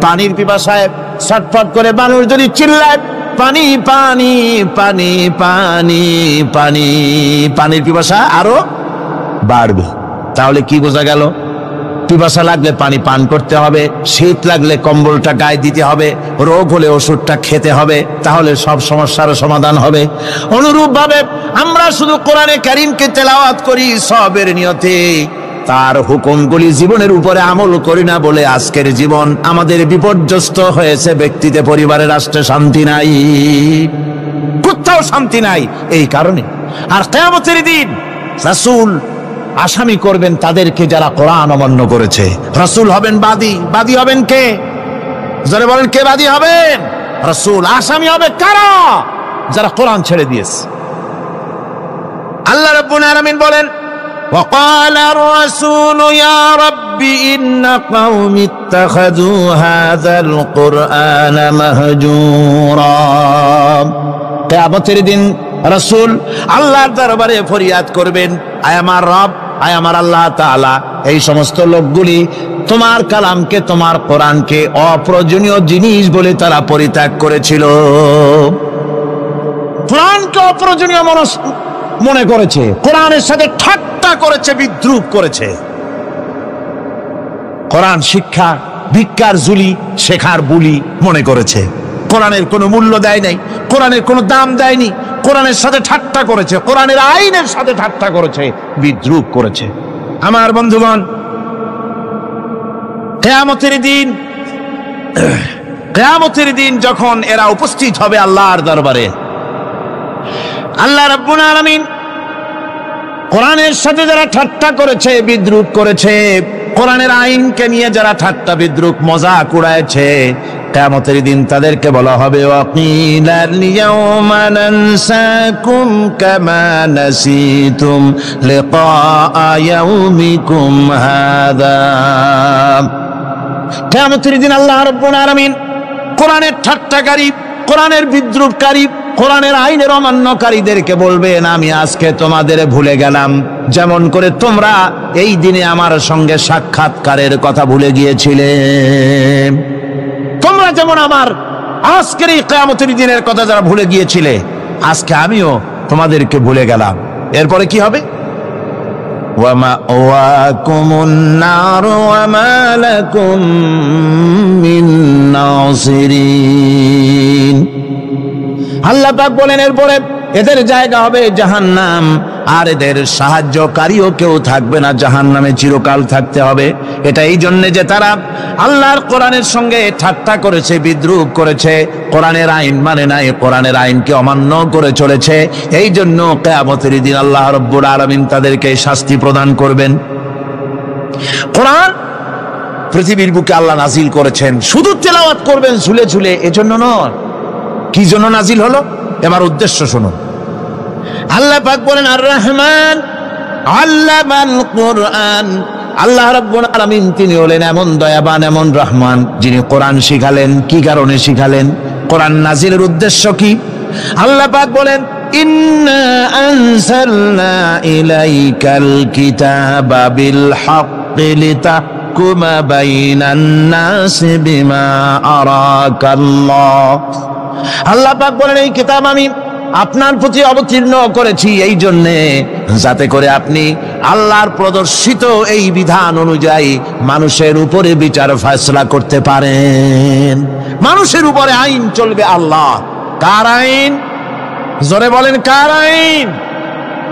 পানির পিপাসায় ছটফট করে মানুষ যদি চিল্লায় পানি পানি পানি পানি পানি, পানির পিপাসা আরো বাড়বে। তাহলে কি বোঝা গেল? পিপাসা লাগলে পানি পান করতে হবে, শীত লাগলে কম্বলটা গায়ে দিতে হবে, রোগ হলে ওষুধটা খেতে হবে, তাহলে সব সমস্যার সমাধান হবে। অনুরূপ ভাবে আমরা শুধু কোরআনে কারীমকে তেলাওয়াত করি সওয়াবের নিয়তে, তার হুকুমগুলি জীবনের উপরে আমল করি না বলে আজকের জীবন আমাদের বিপর্যস্ত হয়েছে। ব্যক্তিতে, পরিবারে, রাষ্ট্রে শান্তি নাই, কোথাও শান্তি নাই এই কারণে। আর কিয়ামতের দিন রাসূল আসামি করবেন তাদেরকে যারা কোরআন অমান্য করেছে। রাসূল হবেন বাদী। বাদী হবেন কে? যারা বলেন কে বাদী হবেন? রাসূল। আসামি হবে কারা? যারা কোরআন ছেড়ে দিয়েছে। আল্লাহ রাব্বুল আলামিন বলেন, وقال الرسول يا رب إن قومي اتخذوا هذا القرآن مهجورا। কিয়ামতের দিন রাসূল আল্লাহর দরবারে ফরিয়াদ করবেন, আয় আমার রব, আয় আমার আল্লাহ তাআলা, এই সমস্ত লোকগুলি তোমার কালামকে, তোমার কোরআনকে অপ্রয়োজনীয় জিনিস বলে তারা পরিত্যাগ করেছিল। কোরআনকে অপ্রয়োজনীয় মনে করেছে, কোরআনের সাথে ঠাট্টা করেছে, বিদ্রুপ করেছে। কোরআন শিক্ষা ভিক্ষার ঝুলি, শেখার বুলি মনে করেছে। কোরআনের কোনো মূল্য দেয় নাই, কোরআনের কোনো দাম দেয়নি, কোরআনের সাথে ঠাট্টা করেছে, কোরআনের আইনের সাথে ঠাট্টা করেছে, বিদ্রুপ করেছে। আমার বন্ধুগণ, কিয়ামতের দিন যখন এরা উপস্থিত হবে আল্লাহর দরবারে, আল্লাহ রাব্বুল আলামিন কোরআনের সাথে যারা ঠাট্টা করেছে, বিদ্রুপ করেছে, কোরআনের আইনকে নিয়ে যারা ঠাট্টা বিদ্রুপ মজাক উড়াইছে, কিয়ামতের দিন তাদেরকে বলা হবে ওয়াকিলাল ইয়াউমা নানসাকুম কামা নাসিতুম লিকা ইয়াউমিকুম হাযা। কিয়ামতের দিন আল্লাহ রাব্বুল আলামিন কোরআনের ঠাট্টাকারী, কোরআনের বিদ্রুপকারী, কোরআনের আইনের অমান্যকারীদেরকে বলবেন আমি আজকে তোমাদের ভুলে গেলাম, যেমন করে তোমরা এই দিনে আমার সঙ্গে সাক্ষাৎকারের কথা ভুলে গিয়েছিলে। তোমরা যেমন আমার আজকের এই কিয়ামতের দিনের কথা যারা ভুলে গিয়েছিলে, আজকে আমিও তোমাদেরকে ভুলে গেলাম। এরপরে কি হবে? ওয়ামাওয়াকুমুন নার ওয়া মা লাকুম মিন নাসিরিন। আল্লাহ পাক বলেন এরপরে এদের জায়গা হবে জাহান্নাম, আর এদের সাহায্যকারীও কেউ থাকবে না, জাহান্নামে চিরকাল থাকতে হবে। এটা এই জন্য যে তারা আল্লাহর কোরআনের সঙ্গে ঠাট্টা করেছে, বিদ্রুপ করেছে, কোরআনের আইন মানে নাই, কোরআনের আইনকে অমান্য করে চলেছে। এই জন্য কিয়ামতের দিন আল্লাহ রাব্বুল আলামিন তাদেরকে শাস্তি প্রদান করবেন। কোরআন পৃথিবীর বুকে আল্লাহ নাজিল করেছেন, শুধু তেলাওয়াত করবেন ঝুলে ঝুলে, এজন্য নয়। কি জন্য নাজিল হলো? এবার উদ্দেশ্য শুনুন। আল্লাহ পাক বলেন আর রহমান আল্লামাল কোরআন। আল্লাহ রাব্বুল আলামিন তিনি হলেন এমন দয়াবান, এমন রহমান, যিনি কোরআন শিখালেন। কি কারণে শিখালেন? কোরআন নাজিলের উদ্দেশ্য কি? আল্লাহ পাক বলেন ইন্না আনজালনা ইলাইকাল কিতাবা বিল হাক্কি লিতাহকুমা বাইনান নাসি বিমা আরাকাল্লাহ। আল্লাহ পাক বলেন এই কিতাব আমি আপনার প্রতি অবতীর্ণ করেছি এই জন্যে যাতে করে আপনি আল্লাহর প্রদর্শিত এই বিধান অনুযায়ী মানুষের উপরে বিচার ফয়সালা করতে পারেন। মানুষের উপরে আইন চলবে আল্লাহ। কার আইন? জোরে বলেন কার আইন?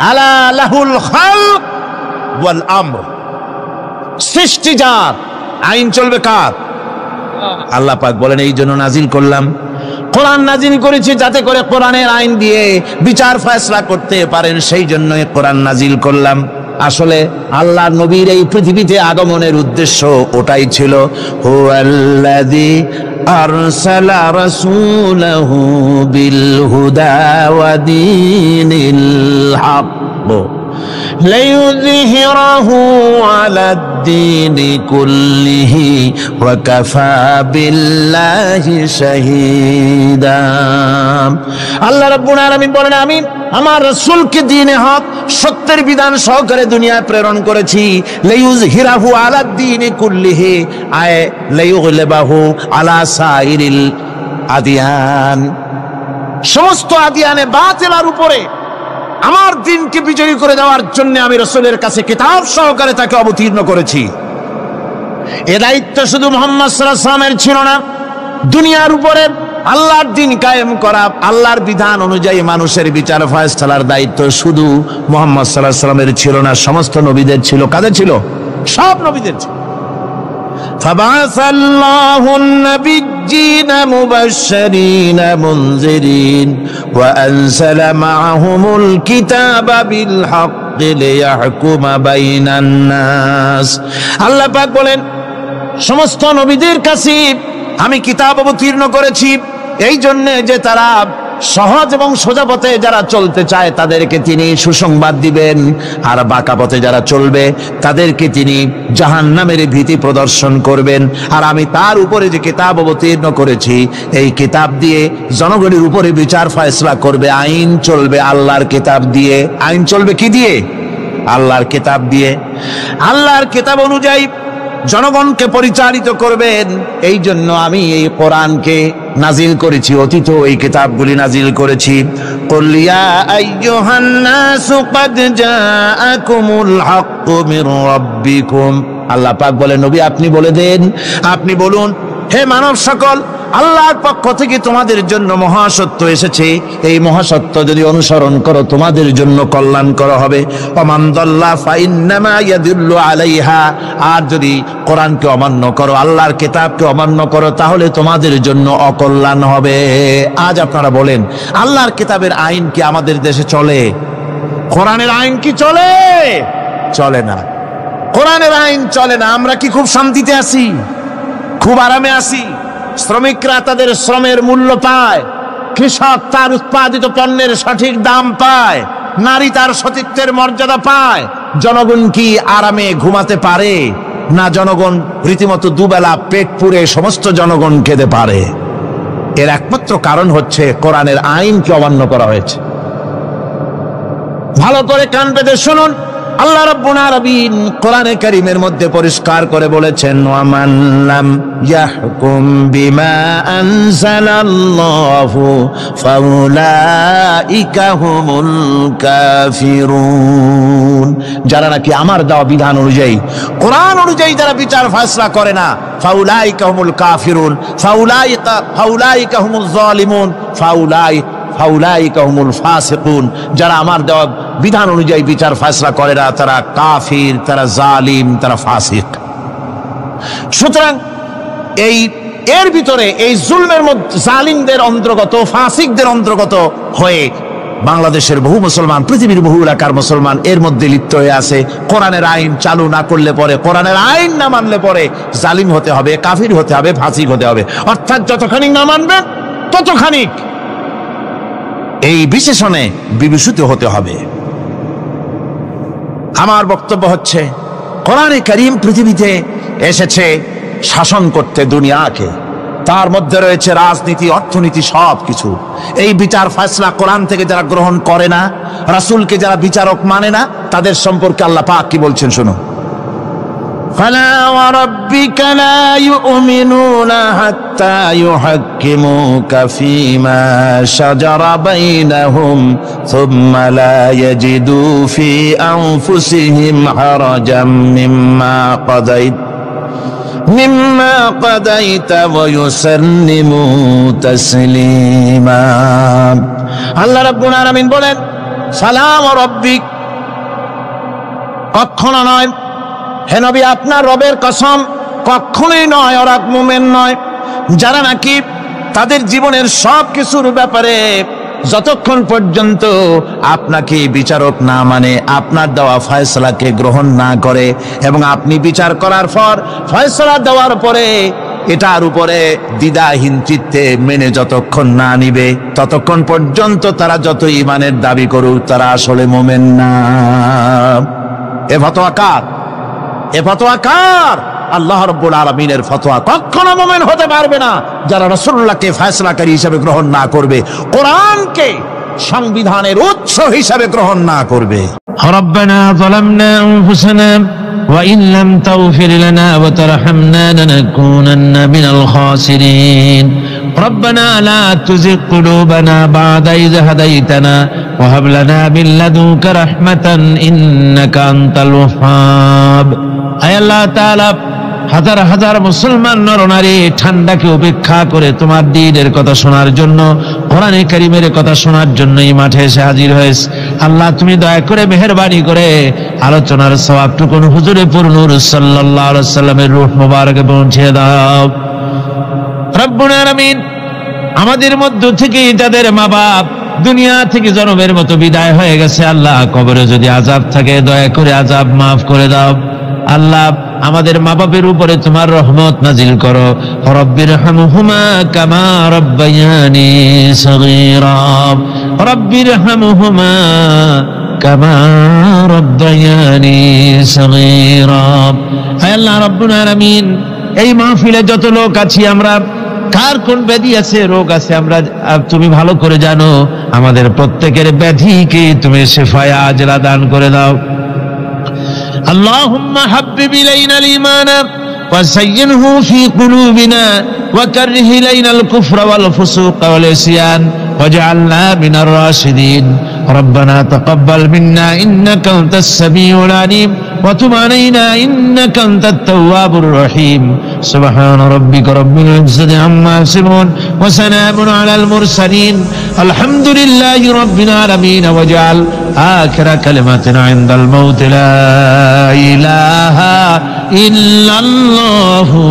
আলা লাহুল খালক ওয়াল আমর। সৃষ্টি যার, আইন চলবে কার? আল্লাহ পাক বলেন এই জন্য নাজিল করলাম, কোরআন নাজিল করেছি যাতে করে কোরআনের আইন দিয়ে বিচার ফয়সালা করতে পারেন, সেই জন্যই কোরআন নাজিল করলাম। আসলে আল্লাহ নবীর এই পৃথিবীতে আগমনের উদ্দেশ্য ওটাই ছিল। হুয়াল্লাযী আরসালা রাসূলাহু বিল হুদা ওয়া দীনিল হক লিইয়ুযহিরাহু আলাদ-দীনি কুল্লিহি ওয়া কাফা বিল্লাহি শাহীদা। আল্লাহ রাব্বুল আলামিন বলেন আমি আমার রাসূলকে দ্বীনে হক, সত্যের বিধান সহকারে দুনিয়ায় প্রেরণ করেছি। লিইয়ুযহিরাহু আলাদ-দীনি কুল্লিহি আয় লিইয়ুগলিবাহু আলা সাইরিল আদিয়ান। সমস্ত আদিয়ানে বাতিলের উপরে আমার দিনকে বিজয়ী করে দেওয়ার জন্য আমি রাসূলের কাছে কিতাব সহকারে তাকে অবতীর্ণ করেছি। এ দায়িত্ব শুধু মুহাম্মদ সাল্লাল্লাহু আলাইহি ওয়াসাল্লামের ছিল না, দুনিয়ার উপরে আল্লাহর দিন কায়েম করা, আল্লাহর বিধান অনুযায়ী মানুষের বিচার ফয়সালার দায়িত্ব শুধু মুহাম্মদ সাল্লাল্লাহু আলাইহি ওয়াসাল্লামের ছিল না, সমস্ত নবীদের ছিল। কাদের ছিল? সব নবীদের ছিল। فبعث الله النبيين مبشرين منذرين وأنزل معهم الكتاب بالحق ليحكم بين الناس। আল্লাহ পাক বলেন সমস্ত নবীদের কাছে আমি কিতাব অবতীর্ণ করেছি এই জন্য যে তারা সহজ এবং সোজা পথে যারা চলতে চায় তাদেরকে তিনি সুসংবাদ দিবেন, আর বাঁকা পথে যারা চলবে তাদেরকে তিনি জাহান্নামের ভীতি প্রদর্শন করবেন। আর আমি তার উপরে যে কিতাব অবতীর্ণ করেছি এই কিতাব দিয়ে জনগণের উপরে বিচার ফয়সালা করবে। আইন চলবে আল্লাহর কিতাব দিয়ে। আইন চলবে কি দিয়ে? আল্লাহর কিতাব দিয়ে। আল্লাহর কিতাব অনুযায়ী জনগণকে পরিচালিত করবেন। এই জন্য আমি এই কোরআনকে নাজিল করেছি, অতীত এই কিতাবগুলি নাজিল করেছি। কুল ইয়া আইয়ুহান নাসু ক্বাদ জাআকুমুল হাক্কু মির রাব্বিকুম। আল্লাহ পাক বলেন নবী আপনি বলে দেন, আপনি বলুন হে মানব সকল, আল্লাহর পক্ষ থেকে তোমাদের জন্য মহাসত্য এসেছে, এই মহাসত্য যদি অনুসরণ করো তোমাদের জন্য কল্যাণকর হবে। ওমান দাল্লা ফাইন্নামা ইয়াদুল্লু আলাইহা, আর যদি কোরআনকে অমান্য করো, আল্লাহর কিতাবকে অমান্য করো, তাহলে তোমাদের জন্য অকল্যাণ হবে। আজ আপনারা বলেন, আল্লাহর কিতাবের আইন কি আমাদের দেশে চলে? কোরআনের আইন কি চলে? চলে না। কোরআনের আইন চলে না। আমরা কি খুব শান্তিতে আছি? খুব আরামে আছি? শ্রমিকরা তাদের শ্রমের মূল্য পায়, কৃষক তার উৎপাদিত পণ্যের সঠিক দাম পায়, নারী তার সতীত্বের মর্যাদা পায়, জনগণ কি আরামে ঘুমাতে পারে? না, জনগণ রীতিমতো দুবেলা পেট পুরে সমস্ত জনগণ খেতে পারে। এর একমাত্র কারণ হচ্ছে কোরআনের আইনকে অমান্য করা হয়েছে। ভালো করে কান পেতে শুনুন, আল্লাহ রাব্বুল আলামিন কোরআনে কারীমের মধ্যে পরিষ্কার করে বলেছেন, ওয়ামান লাম ইয়াহকুম বিমা আনজালাল্লাহু ফাউলাইকা হুমুল কাফিরুন। যারা নাকি আমার দেওয়া বিধান অনুযায়ী, কোরআন অনুযায়ী যারা বিচার ফয়সালা করে না, ফাউলাইকা হুমুল কাফিরুন, ফাউলাইকা হুমুল যালিমুন, ফাউলাইকা হুমুল ফাসিকুন। যারা আমার দেওয়া বিধান অনুযায়ী বিচার ফয়সালা করে না, তারা কাফির, তারা জালিম, তারা ফাসিক। সুতরাং এর ভিতরে এই জুলমের মধ্যে জালিমদের অন্তর্গত, ফাসিকদের অন্তর্গত হয়ে বাংলাদেশের বহু মুসলমান, পৃথিবীর বহু এলাকার মুসলমান এর মধ্যে লিপ্ত হয়ে আছে। কোরআনের আইন চালু না করলে পরে, কোরআনের আইন না মানলে পরে জালিম হতে হবে, কাফির হতে হবে, ফাসিক হতে হবে। অর্থাৎ যতখানি না মানবেন ততখানি এই বিশেষণে বিভূষিত হতে হবে। আমার বক্তব্য হচ্ছে, কোরআনে কারীম পৃথিবীতে এসেছে শাসন করতে দুনিয়াকে। তার মধ্যে রয়েছে রাজনীতি, অর্থনীতি, সব কিছু। এই বিচার ফয়সালা কোরআন থেকে যারা গ্রহণ করে না, রাসূলকে যারা বিচারক মানে না, তাদের সম্পর্কে আল্লাহ পাক কি বলছেন শুনো। فلا وربك لا يؤمنون حتى يحكموك فيما شجر بينهم ثم لا يجدوا في أنفسهم حرجا مما قضيت ويسلموا تسليما। আল্লাহ রাব্বুল আলামিন বলেন, সালাম রব্বিক, কখনো নয় হে নবী, আপনার রবের কসম, কখনোই নয়, ওরা মুমিন নয় যারা নাকি তাদের জীবনের সব কিছুর ব্যাপারে যতক্ষণ পর্যন্ত আপনাকে বিচারক না মানে, আপনার দেওয়া ফয়সালাকে গ্রহণ না করে, এবং আপনি বিচার করার পর ফয়সালা দেওয়ার পরে এটার উপরে দ্বিধাহীন চিত্তে মেনে যতক্ষণ না নিবে, ততক্ষণ পর্যন্ত তারা যত ঈমানের দাবি করুক, তারা আসলে মুমিন না। এ ফতোয়া কার? এ ফতোয়া কার? আল্লাহ রাব্বুল আলামিনের ফতোয়া। কখনো মুমিন হতে পারবে না যারা রাসূলুল্লাহকে ফয়সালাকারী হিসেবে গ্রহণ না করবে, কোরআনকে সংবিধানের উৎস হিসেবে গ্রহণ না করবে। রব্বানা যালামনা আনফুসানা ওয়া ইন লাম তাগফির লানা ওয়া তারহামনা লানাকুনান্না মিনাল খাসিরিন। রব্বানা লা তুযিগ কুলুবানা বা'দা ইয হাদাইতানা ওয়া হাব লানা মিন লাদুনকা রাহমাতান ইন্নাকা আনতাল ওয়াহ্হাব। আয় আল্লাহ তাআলা, হাজার হাজার মুসলমান নরনারী ঠান্ডাকে উপেক্ষা করে তোমার দ্বীনের কথা শোনার জন্য, কোরআনে কারীমের কথা শোনার জন্য এই মাঠে এসে হাজির হয়েছে। আল্লাহ, তুমি দয়া করে মেহেরবানি করে আলোচনার সওয়াবটুকু হুজুরে পুরনূর সাল্লাল্লাহু আলাইহি ওয়াসাল্লামের রূহ মুবারকে পৌঁছে দাও। রব্বুল আলামিন, আমাদের মধ্য থেকে যাদের মা বাপ দুনিয়া থেকে জনমের মতো বিদায় হয়ে গেছে, আল্লাহ কবরে যদি আযাব থাকে দয়া করে আযাব মাফ করে দাও। আল্লাহ, আমাদের মা বাপের উপরে তোমার রহমত নাজিল করো। রব্বিরহামহুমা কামা রাব্বায়ানি সগীরা, রব্বিরহামহুমা কামা রাব্বায়ানি সগীরা। হে আল্লাহ রাব্বুল আলামিন, এই মাহফিলে যত লোক আছি আমরা, কার কোন ব্যাধি আছে, রোগ আছে, আমরা তুমি ভালো করে জানো। আমাদের প্রত্যেকের ব্যাধিকে তুমি শিফায়ে আজলা দান করে দাও। اللهم حبب إلينا الإيمان وزينه في قلوبنا وكره إلينا الكفر والفسوق والعصيان واجعلنا من الراشدين. ربنا تقبل منا إنك أنت السميع العليم وتب علينا إنك أنت التواب الرحيم. সুবহান রাব্বিকা রাব্বিল ইজ্জাতি আম্মা ইয়াসিফুন ওয়া সালামুন আলাল মুরসালিন আলহামদুলিল্লাহি রাব্বিল আলামিন ওয়াজআল আখিরা কালিমাতিনা ইনদাল মাউত লা ইলাহা ইল্লাল্লাহু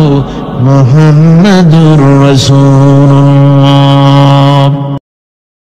মুহাম্মাদুর রাসূলুল্লাহ।